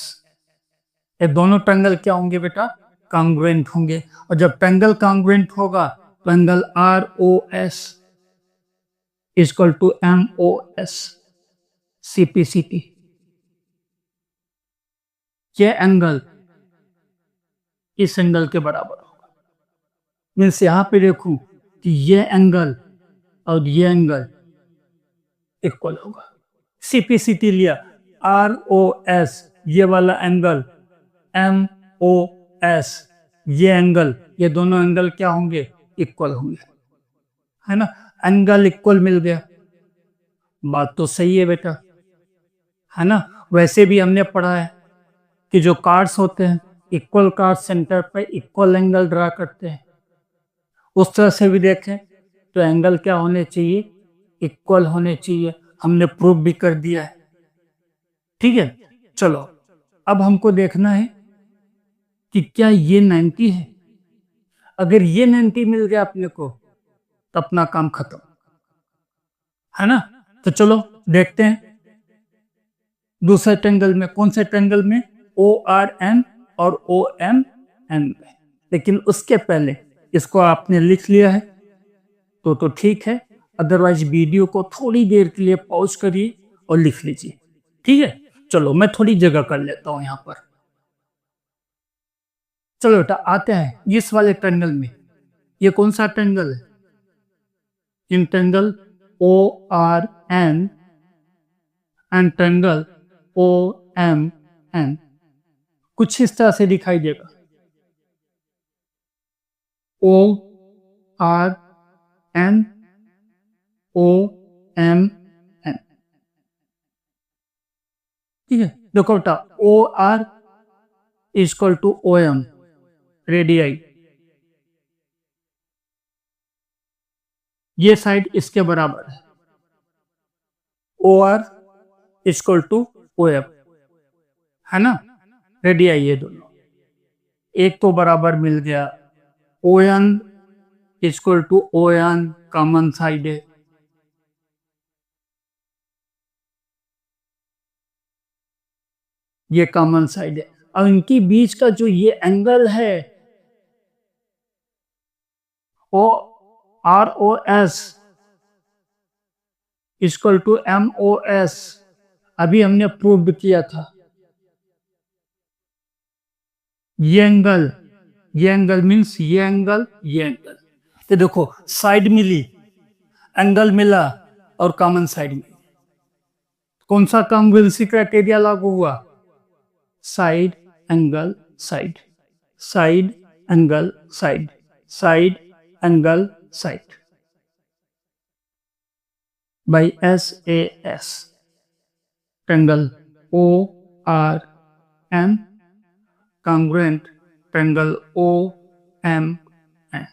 ये दोनों ट्रायंगल क्या होंगे बेटा? कॉन्ग्रुएंट होंगे, और जब ट्रायंगल कॉन्ग्रुएंट होगा तो angle R O S equal to M O S CPCT. ये एंगल इस एंगल के बराबर होगा, मीन्स यहां पे देखूं कि ये एंगल और ये एंगल इक्वल होगा। सीपीसीटी लिया, आर ओ एस ये वाला एंगल, एम ओ एस ये एंगल, ये दोनों एंगल क्या होंगे? इक्वल होंगे, है ना? एंगल इक्वल मिल गया, बात तो सही है बेटा, है ना? वैसे भी हमने पढ़ा है कि जो कार्ड्स होते हैं इक्वल कार्ड सेंटर पर इक्वल एंगल ड्रा करते हैं, उस तरह से भी देखें तो एंगल क्या होने चाहिए? इक्वल होने चाहिए, हमने प्रूव भी कर दिया है। ठीक है, चलो अब हमको देखना है कि क्या ये 90 है। अगर ये 90 मिल गया अपने को तो अपना काम खत्म, है ना? तो चलो देखते हैं दूसरे ट्रायंगल में, कौन से ट्रायंगल में? ओ आर एन और ओ एम एन में। लेकिन उसके पहले इसको आपने लिख लिया है तो ठीक है, अदरवाइज वीडियो को थोड़ी देर के लिए पॉज करिए और लिख लीजिए। ठीक है, चलो मैं थोड़ी जगह कर लेता हूं यहां पर। चलो बेटा आते हैं इस वाले ट्रायंगल में। ये कौन सा ट्रायंगल है? In triangle O R N and triangle O M N कुछ इस तरह से दिखाई देगा। O R N O M N, ठीक है। देखो बेटा, O R equal to O M radii, ये साइड इसके बराबर है, O R equal to O M, है ना? रेडियाई ये दोनों एक तो बराबर मिल गया, O N equal to O N common side है, ये कॉमन साइड है। अब इनके बीच का जो ये एंगल है O R O S equal to M O S, अभी हमने प्रूव किया था। ये एंगल मीन्स ये एंगल, ये एंगल, तो देखो साइड मिली, एंगल मिला और कॉमन साइड मिली। कौन सा कॉन्ग्रुएंसी क्राइटेरिया लागू हुआ? Side angle side, side angle side, side angle side by S A S, triangle O R N congruent triangle O M N.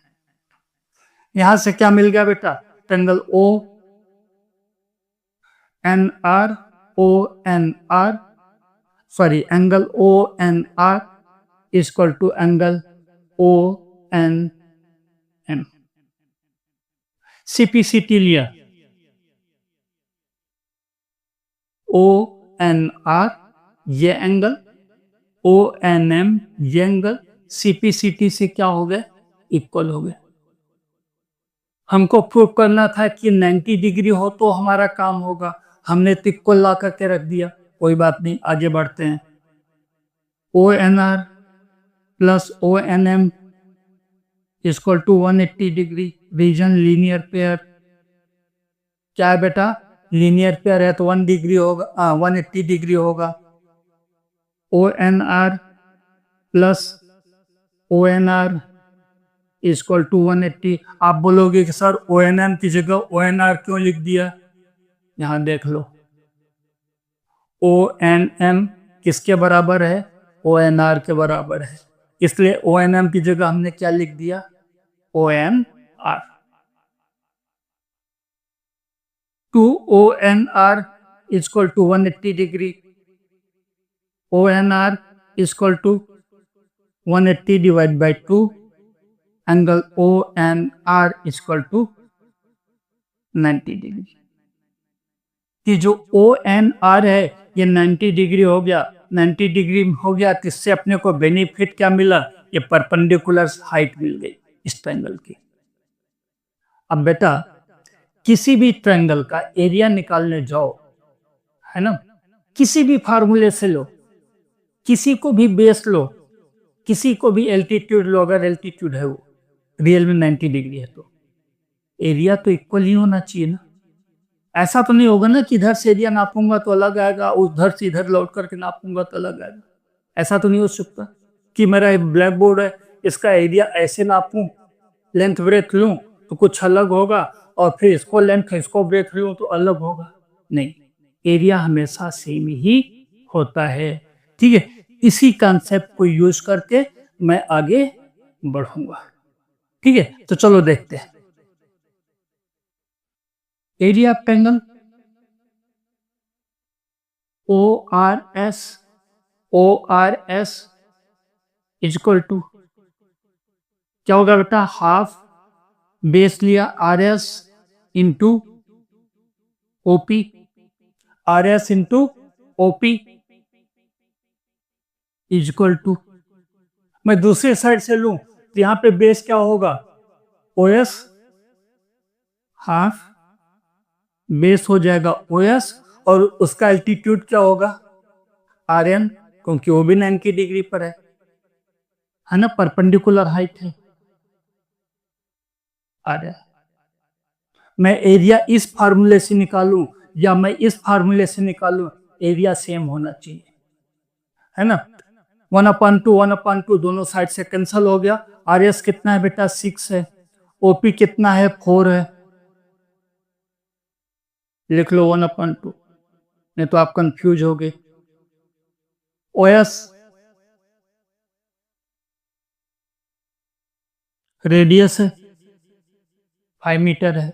यहां से क्या मिल गया बेटा? Triangle O N R, O N R, sorry angle O N R equal to angle O N M. CPCT लिया, O N R ये angle, O N M ये angle, CPCT से क्या हो गए? इक्वल हो गए। हमको प्रूव करना था कि 90 डिग्री हो तो हमारा काम होगा, हमने तो इक्वल ला करके रख दिया। कोई बात नहीं, आगे बढ़ते हैं। O N R plus O N M equal to 180 degree, reason linear pair क्या है बेटा, लीनियर पेयर है तो 1 डिग्री होगा, 180 डिग्री होगा। O N R plus O N R equal to 180। आप बोलोगे कि सर ओ एन एम की जगह ओ एन आर क्यों लिख दिया? यहां देख लो, ओ एन एम किसके बराबर है? ओ एन आर के बराबर है, इसलिए ओ एन एम की जगह हमने क्या लिख दिया? O N R. Two O N R equal to 180 degree. O N R equal to 180 divide by 2, angle O N R equal to 90 degree. कि जो ओ एन आर है ये 90 डिग्री हो गया, 90 डिग्री हो गया तो इससे अपने को बेनिफिट क्या मिला? ये परपेंडिकुलर हाइट मिल गई इस ट्रायंगल की। अब बेटा किसी भी ट्रायंगल का एरिया निकालने जाओ, है ना, किसी भी फार्मूले से लो, किसी को भी बेस लो, किसी को भी एल्टीट्यूड लो, अगर एल्टीट्यूड है वो रियल में 90 डिग्री है तो एरिया तो इक्वल ही होना चाहिए ना। ऐसा तो नहीं होगा ना कि इधर से एरिया नापूंगा तो अलग आएगा, उधर से इधर लौट करके नापूंगा तो अलग आएगा। ऐसा तो नहीं हो सकता कि मेरा ब्लैक बोर्ड है, इसका एरिया ऐसे नापूं, लेंथ ब्रेथ लूं तो कुछ अलग होगा, और फिर इसको लेंथ इसको ब्रेथ लूं तो अलग होगा। नहीं, एरिया हमेशा सेम ही होता है। ठीक है, इसी कॉन्सेप्ट को यूज करके मैं आगे बढ़ूंगा। ठीक है, तो चलो देखते हैं area of triangle O R S equal to क्या होगा बेटा? हाफ बेस लिया R S into O P, R S into O P equal to, मैं दूसरी साइड से लूं तो यहां पे बेस क्या होगा? ओ एस, हाफ बेस हो जाएगा ओ एस, और उसका एल्टीट्यूड क्या होगा? आर एन, क्योंकि वो भी 90 डिग्री पर है ना, परपेंडिकुलर हाइट है आर एन। मैं एरिया इस फार्मूले से निकालूं या मैं इस फार्मूले से निकालूं, एरिया सेम होना चाहिए, है ना। 1/2 दोनों साइड से कैंसिल हो गया। आर एस कितना है बेटा? 6 है। ओपी कितना है? 4 है। लिख लो 1/2, नहीं तो आप कंफ्यूज हो गए। ओ एस रेडियस है, 5 मीटर है।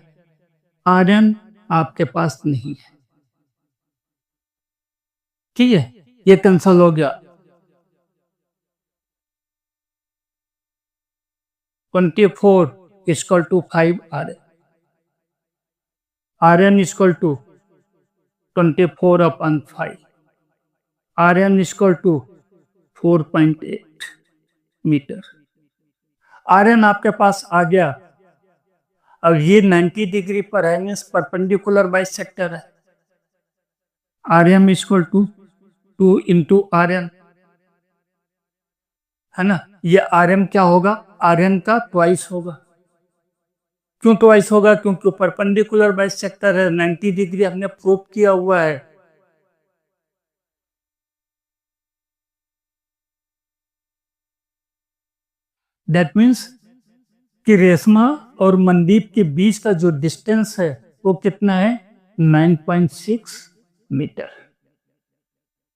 आर एन आपके पास नहीं है। ठीक है, ये कैंसिल हो गया। 24 equal to 5 R N, R N equal to 24/5, R N equal to 4.8 metre. R N आपके पास आ गया। अब ये 90 डिग्री पर है, मीन्स परपेंडिकुलर बाइसेक्टर है। R M equal to 2 into R N, है ना। ये आर एम क्या होगा? आर एन का ट्वाइस होगा। क्यों ट्वाइस होगा? क्योंकि परपेंडिकुलर बाइसेक्टर है, 90 डिग्री हमने प्रूव किया हुआ है। दैट मीन्स कि रेशमा और मनदीप के बीच का जो डिस्टेंस है वो कितना है? 9.6 मीटर।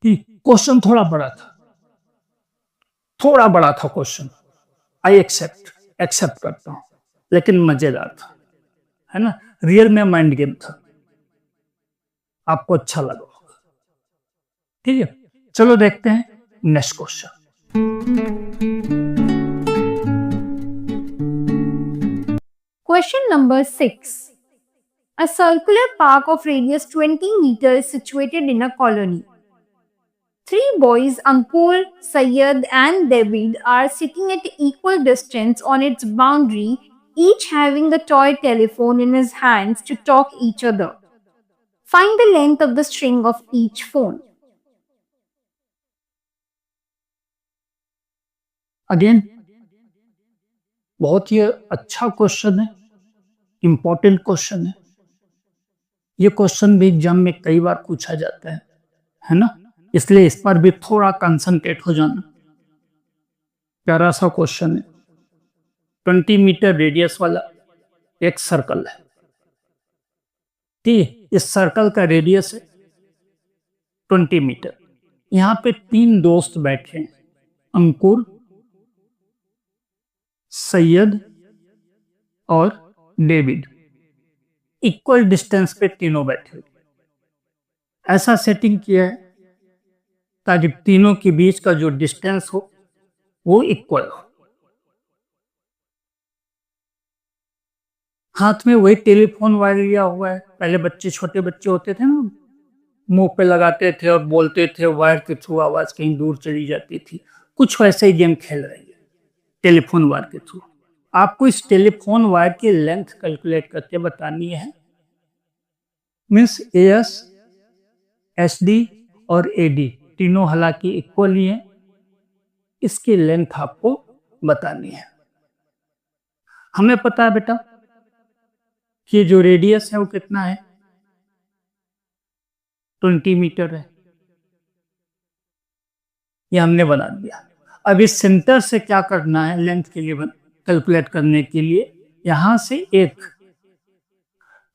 क्वेश्चन थोड़ा बड़ा था, थोड़ा बड़ा था क्वेश्चन, आई एक्सेप्ट करता हूं, लेकिन मजेदार था, है ना। रियल में माइंड गेम था, आपको अच्छा लगा होगा। ठीक है, चलो देखते हैं next question. Question number 6. A circular park of radius 20 meters situated in a colony. Three boys, Ankur, Syed, and David, are sitting at equal distance on its boundary, each having a toy telephone in his hands to talk each other. Find the length of the string of each phone. Again बहुत ही अच्छा question है, important question है, ये question भी exam में कई बार पूछा जाता है ना, इसलिए इस पर भी थोड़ा कंसंट्रेट हो जाना। प्यारा सा क्वेश्चन है। 20 मीटर रेडियस वाला एक सर्कल है, ठीक, इस सर्कल का रेडियस है 20 मीटर। यहाँ पे 3 दोस्त बैठे हैं, अंकुर, सैयद और डेविड। इक्वल डिस्टेंस पे तीनों बैठे हुए। ऐसा सेटिंग किया है ताकि तीनों के बीच का जो डिस्टेंस हो वो इक्वल हो। हाथ में वही टेलीफोन वायर लिया हुआ है। पहले बच्चे, छोटे बच्चे होते थे ना, मुंह पे लगाते थे और बोलते थे, वायर के थ्रू आवाज कहीं दूर चली जाती थी। कुछ वैसे ही गेम खेल रहे हैं टेलीफोन वायर के थ्रू। आपको इस टेलीफोन वायर की लेंथ कैलकुलेट करके बतानी है। मीन्स एएस, एसडी और एडी तीनों हालांकि इक्वल ही है, इसकी लेंथ आपको बतानी है। हमें पता है बेटा कि जो रेडियस है वो कितना है, 20 मीटर है, ये हमने बना दिया। अब इस सेंटर से क्या करना है लेंथ के लिए कैलकुलेट करने के लिए, यहां से एक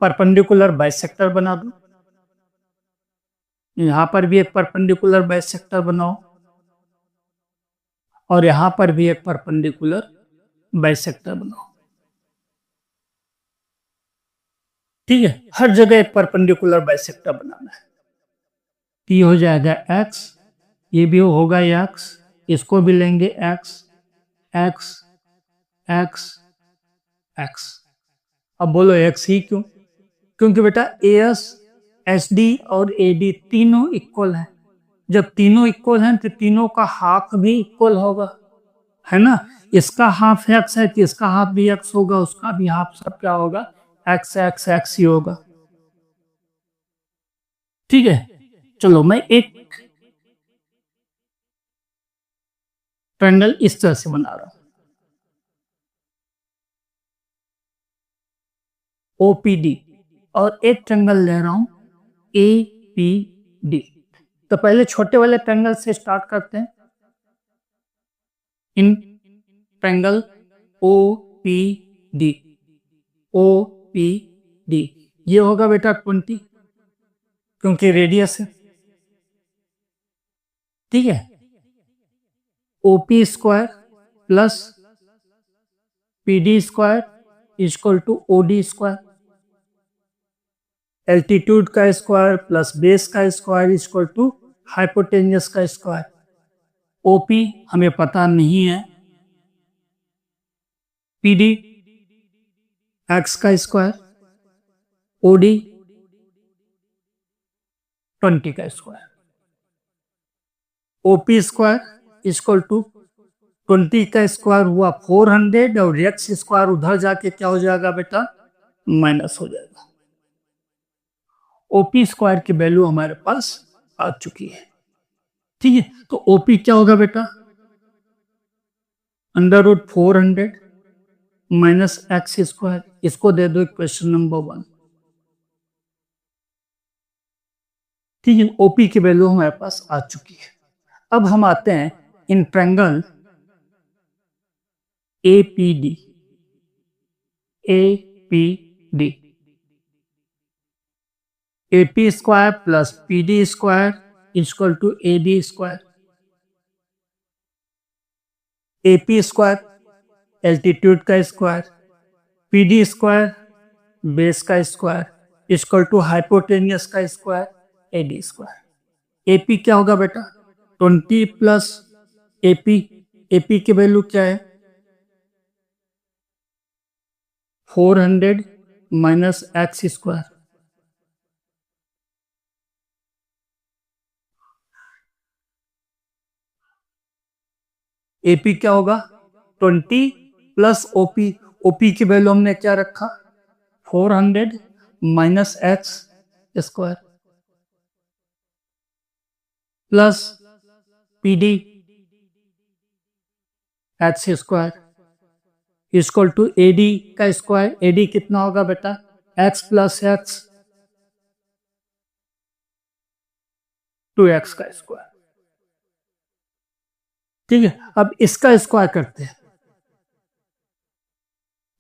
परपेंडिकुलर बाइसेक्टर बना दो, यहां पर भी एक परपेंडिकुलर बाइसेक्टर बनाओ और यहां पर भी एक परपेंडिकुलर बाइसेक्टर बनाओ। ठीक है, हर जगह एक परपेंडिकुलर बाइसेक्टर बनाना है। ये हो जाएगा x, ये भी होगा x, इसको भी लेंगे x, x, x, x। अब बोलो x ही क्यों? क्योंकि बेटा एस, एस डी और ए डी तीनों इक्वल हैं। जब तीनों इक्वल हैं तो तीनों का हाफ भी इक्वल होगा, है ना। इसका हाफ एक्स है तो इसका हाफ भी एक्स होगा, उसका भी हाफ, सब क्या होगा, एक्स एक्स एक्स ही होगा। ठीक है, चलो मैं एक ट्रायंगल इस तरह से बना रहा हूं, ओपीडी, और एक ट्रायंगल ले रहा हूं एपीडी। तो पहले छोटे वाले ट्रायंगल से स्टार्ट करते हैं। इन ट्रायंगल ओपीडी, ओपीडी ये होगा बेटा 20, क्योंकि रेडियस है। ठीक है, O P square plus P D square equal to O D square, altitude का स्क्वायर प्लस बेस का स्क्वायर इक्वल टू हाइपोटेन्यूस का स्क्वायर। ओपी हमें पता नहीं है, पीडी एक्स का स्क्वायर, ओडी 20 का square. O P square equal to 20 का स्क्वायर हुआ 400 और एक्स स्क्वायर उधर जाके क्या हो जाएगा बेटा, माइनस हो जाएगा। ओपी स्क्वायर की वैल्यू हमारे पास आ चुकी है। ठीक है, तो ओपी क्या होगा बेटा, under root 400 minus X square, इसको दे दो क्वेश्चन नंबर 1। ठीक है, ओपी की वैल्यू हमारे पास आ चुकी है। अब हम आते हैं in triangle A P D, A P D A P square plus P D square equal to A D square. A P square altitude का स्क्वायर, पीडी स्क्वायर बेस का स्क्वायर इक्वल टू हाइपोटेनियस का स्क्वायर, एडी स्क्वायर। एपी क्या होगा बेटा, 20 प्लस एपी, एपी की value क्या है, 400 minus X square. A P क्या होगा, 20 प्लस ओपी, ओपी की वैल्यू हमने क्या रखा, 400 minus X square plus P D X square equal to A D का स्क्वायर। ए डी कितना होगा बेटा, एक्स प्लस एक्स 2x का स्क्वायर। ठीक है, अब इसका स्क्वायर करते हैं,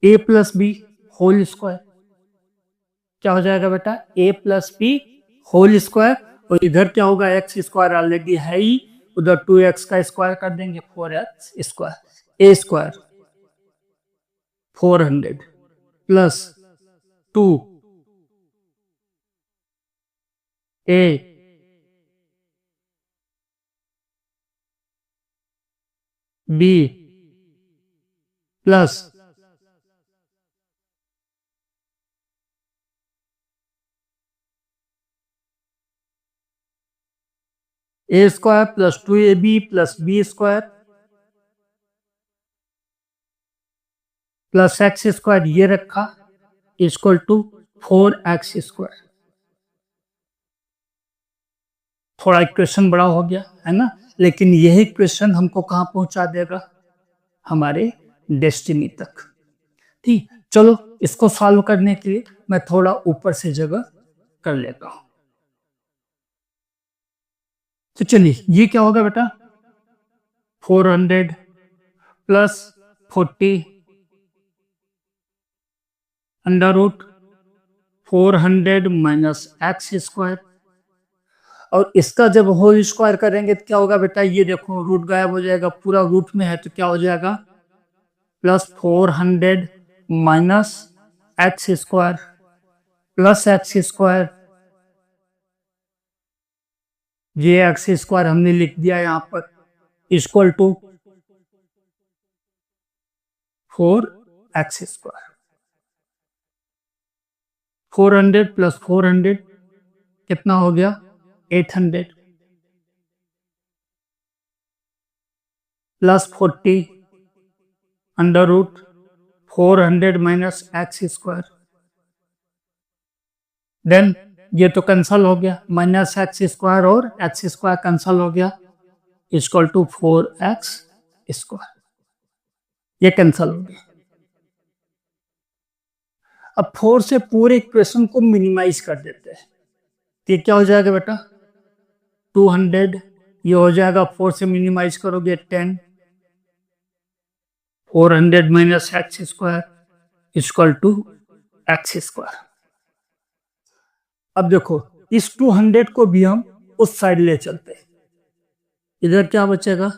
a plus B whole square. क्या हो जाएगा बेटा, a plus B whole square, और इधर क्या होगा, एक्स स्क्वायर ऑलरेडी है ही, उधर 2x का स्क्वायर कर देंगे, 4x square. a square 400 plus 2 a b plus A square plus 2ab plus B square plus x square, ये रखा, इक्वल टू 4x स्क्वायर। थोड़ा इक्वेशन बड़ा हो गया है ना, लेकिन यही इक्वेशन हमको कहां पहुंचा देगा, हमारे डेस्टिनी तक। ठीक, चलो इसको सॉल्व करने के लिए मैं थोड़ा ऊपर से जगह कर लेता हूं। तो चलिए, ये क्या होगा बेटा, 400 plus 40 under root 400 minus X square, और इसका जब होल स्क्वायर करेंगे तो क्या होगा बेटा, ये देखो रूट गायब हो जाएगा, पूरा रूट में है तो क्या हो जाएगा, plus 400 minus X square plus x square, ये एक्स स्क्वायर हमने लिख दिया यहां पर, equal to 4x square. 400 plus 400 कितना हो गया, 800 plus 40 under root 400 minus X square. Then ये तो कैंसल हो गया, माइनस एक्स स्क्वायर और एक्स स्क्वायर कैंसल हो गया, इक्वल टू 4x स्क्वायर, ये कैंसल हो गया। अब 4 से पूरे इक्वेशन को मिनिमाइज कर देते हैं, तो ये क्या हो जाएगा बेटा, 200, ये हो जाएगा 4 से मिनिमाइज करोगे 10, 400 minus X square equal to X square. अब देखो इस 200 को भी हम उस साइड ले चलते हैं, इधर क्या बचेगा,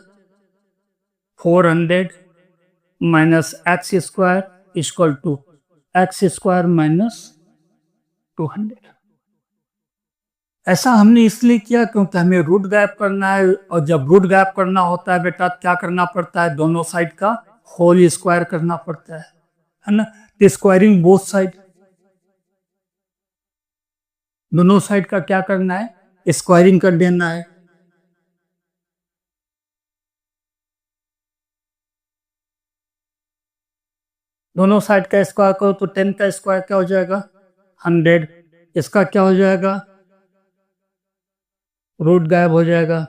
400 minus X square equal to X square minus 200। ऐसा हमने इसलिए किया क्योंकि हमें रूट गायब करना है, और जब रूट गायब करना होता है बेटा क्या करना पड़ता है, दोनों साइड का होल स्क्वायर करना पड़ता है ना, तो स्क्वायरिंग बोथ साइड, दोनों साइड का क्या करना है, स्क्वायरिंग कर देना है। दोनों साइड का स्क्वायर करो तो 10 का स्क्वायर क्या हो जाएगा, 100, इसका क्या हो जाएगा, रूट गायब हो जाएगा,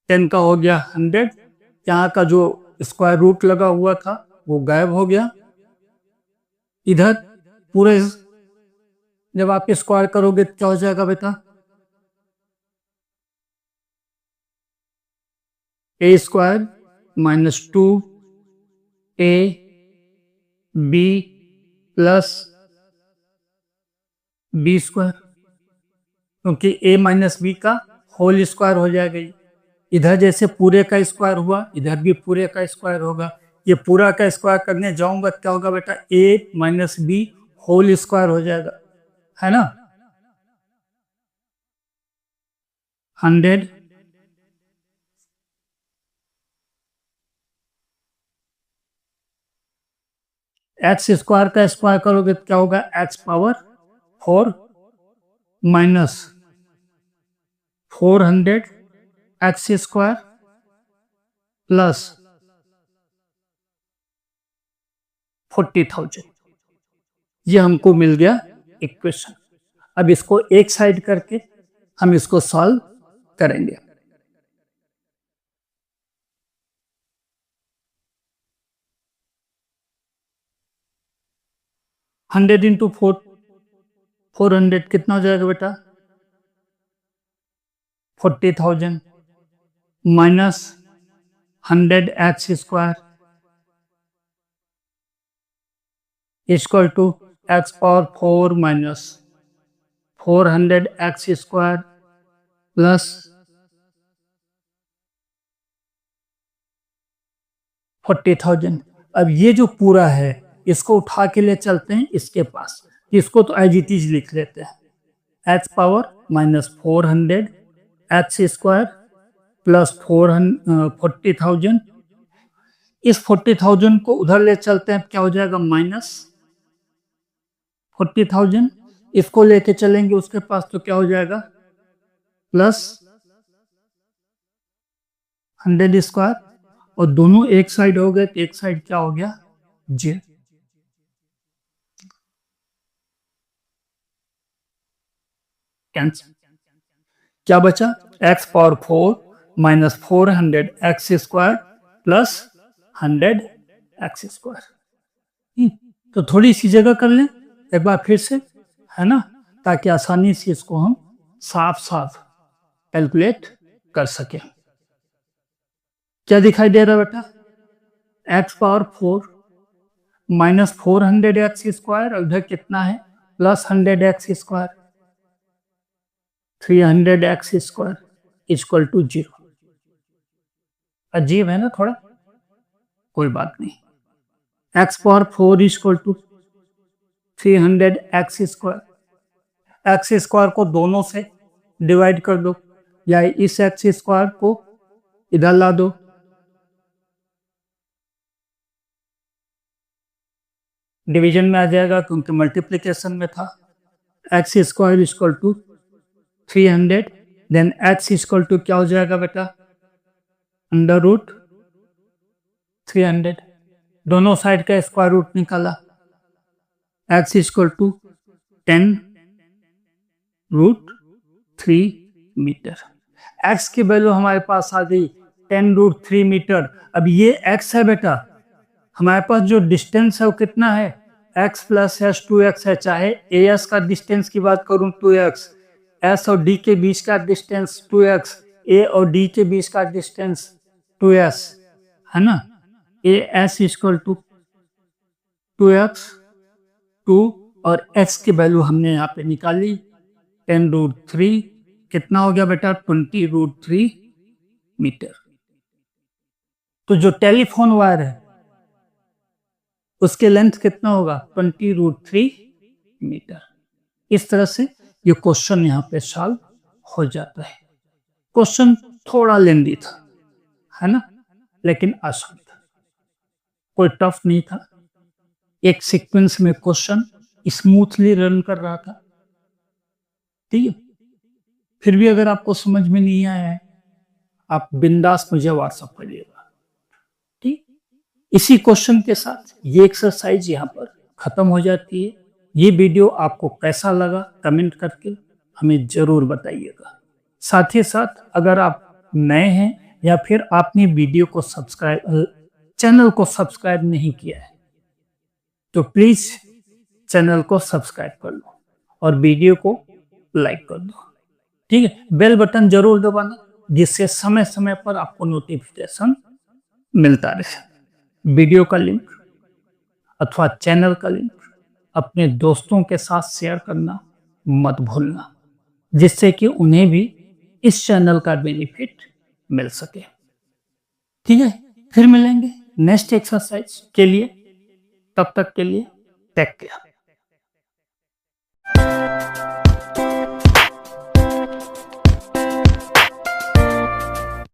10 का हो गया 100, यहाँ का जो स्क्वायर रूट लगा हुआ था वो गायब हो गया। इधर पूरे जब आप स्क्वायर करोगे तो क्या हो जाएगा बेटा, A square minus 2 A B plus B square, क्योंकि ए माइनस बी का होल स्क्वायर हो जाएगा। इधर जैसे पूरे का स्क्वायर हुआ, इधर भी पूरे का स्क्वायर होगा। ये पूरा का स्क्वायर करने जाऊंगा क्या होगा बेटा, ए माइनस बी होल स्क्वायर हो जाएगा, है ना, 100 एक्स स्क्वायर का स्क्वायर करोगे तो क्या होगा, x power 4 minus 400 x square plus 40,000, ये हमको मिल गया इक्वेशन। अब इसको एक साइड करके हम इसको सॉल्व करेंगे। 100 इंटू 400 कितना हो जाएगा बेटा? 40,000 minus 100x square equal to x power 4 minus 400x square plus 40,000। अब ये जो पूरा है इसको उठा के ले चलते हैं इसके पास, इसको तो एज इट इज लिख लेते हैं। x power minus 400x square plus 40,000। इस 40,000 को उधर ले चलते हैं, क्या हो जाएगा? माइनस 40,000। इसको लेके चलेंगे उसके पास तो क्या हो जाएगा? प्लस 100 स्क्वायर, और दोनों एक साइड हो गए तो एक साइड क्या हो गया? 0। कैंसिल। क्या बचा? x power 4 minus 400x square plus 100x square. तो थोड़ी सी जगह कर लें एक बार फिर से, है ना, ताकि आसानी से इसको हम साफ साफ कैलकुलेट कर सकें। क्या दिखाई दे रहा बेटा? x power 4 minus 400x square, उधर कितना है? Plus 100x square, 300x square equal to 0। अजीब है ना थोड़ा, कोई बात नहीं। x power 4 equal to 300x square. x square को दोनों से डिवाइड कर दो, या इस x स्क्वायर को इधर ला दो। डिवीजन में आ जाएगा क्योंकि मल्टीप्लिकेशन में था। x square equal to 300, then x equal to क्या हो जाएगा बेटा? Under root 300। दोनों साइड का स्क्वायर रूट निकाला। x इक्वल टू 10 रूट 3 मीटर। x की वैल्यू हमारे पास आ गई 10 रूट 3 मीटर। अब ये x है बेटा, हमारे पास जो डिस्टेंस है वो कितना है? x प्लस एस 2x है। चाहे as का डिस्टेंस की बात करूं 2x, s और d के बीच का डिस्टेंस 2x, a और d के बीच का डिस्टेंस 2s, है ना। as इक्वल टू 2x 2, और x की वैल्यू हमने यहाँ पे निकाली 10 रूट 3। कितना हो गया बेटा? 20 रूट 3 मीटर। तो जो टेलीफोन वायर है उसके लेंथ कितना होगा? 20 रूट 3 मीटर। इस तरह से ये क्वेश्चन यहाँ पे सॉल्व हो जाता है। क्वेश्चन थोड़ा लेंदी था, है ना, लेकिन आसान था, कोई टफ नहीं था। एक सीक्वेंस में क्वेश्चन स्मूथली रन कर रहा था। ठीक है, फिर भी अगर आपको समझ में नहीं आया है आप बिंदास मुझे व्हाट्सएप करिएगा। ठीक, इसी क्वेश्चन के साथ ये एक्सरसाइज यहाँ पर खत्म हो जाती है। ये वीडियो आपको कैसा लगा कमेंट करके हमें जरूर बताइएगा। साथ ही साथ अगर आप नए हैं या फिर आपने वीडियो को चैनल को सब्सक्राइब नहीं किया है तो प्लीज चैनल को सब्सक्राइब कर लो और वीडियो को लाइक कर दो। ठीक है, बेल बटन जरूर दबाना जिससे समय समय पर आपको नोटिफिकेशन मिलता रहे। वीडियो का लिंक अथवा चैनल का लिंक अपने दोस्तों के साथ शेयर करना मत भूलना, जिससे कि उन्हें भी इस चैनल का बेनिफिट मिल सके। ठीक है, फिर मिलेंगे नेक्स्ट एक्सरसाइज के लिए। तब तक के लिए टेक केयर।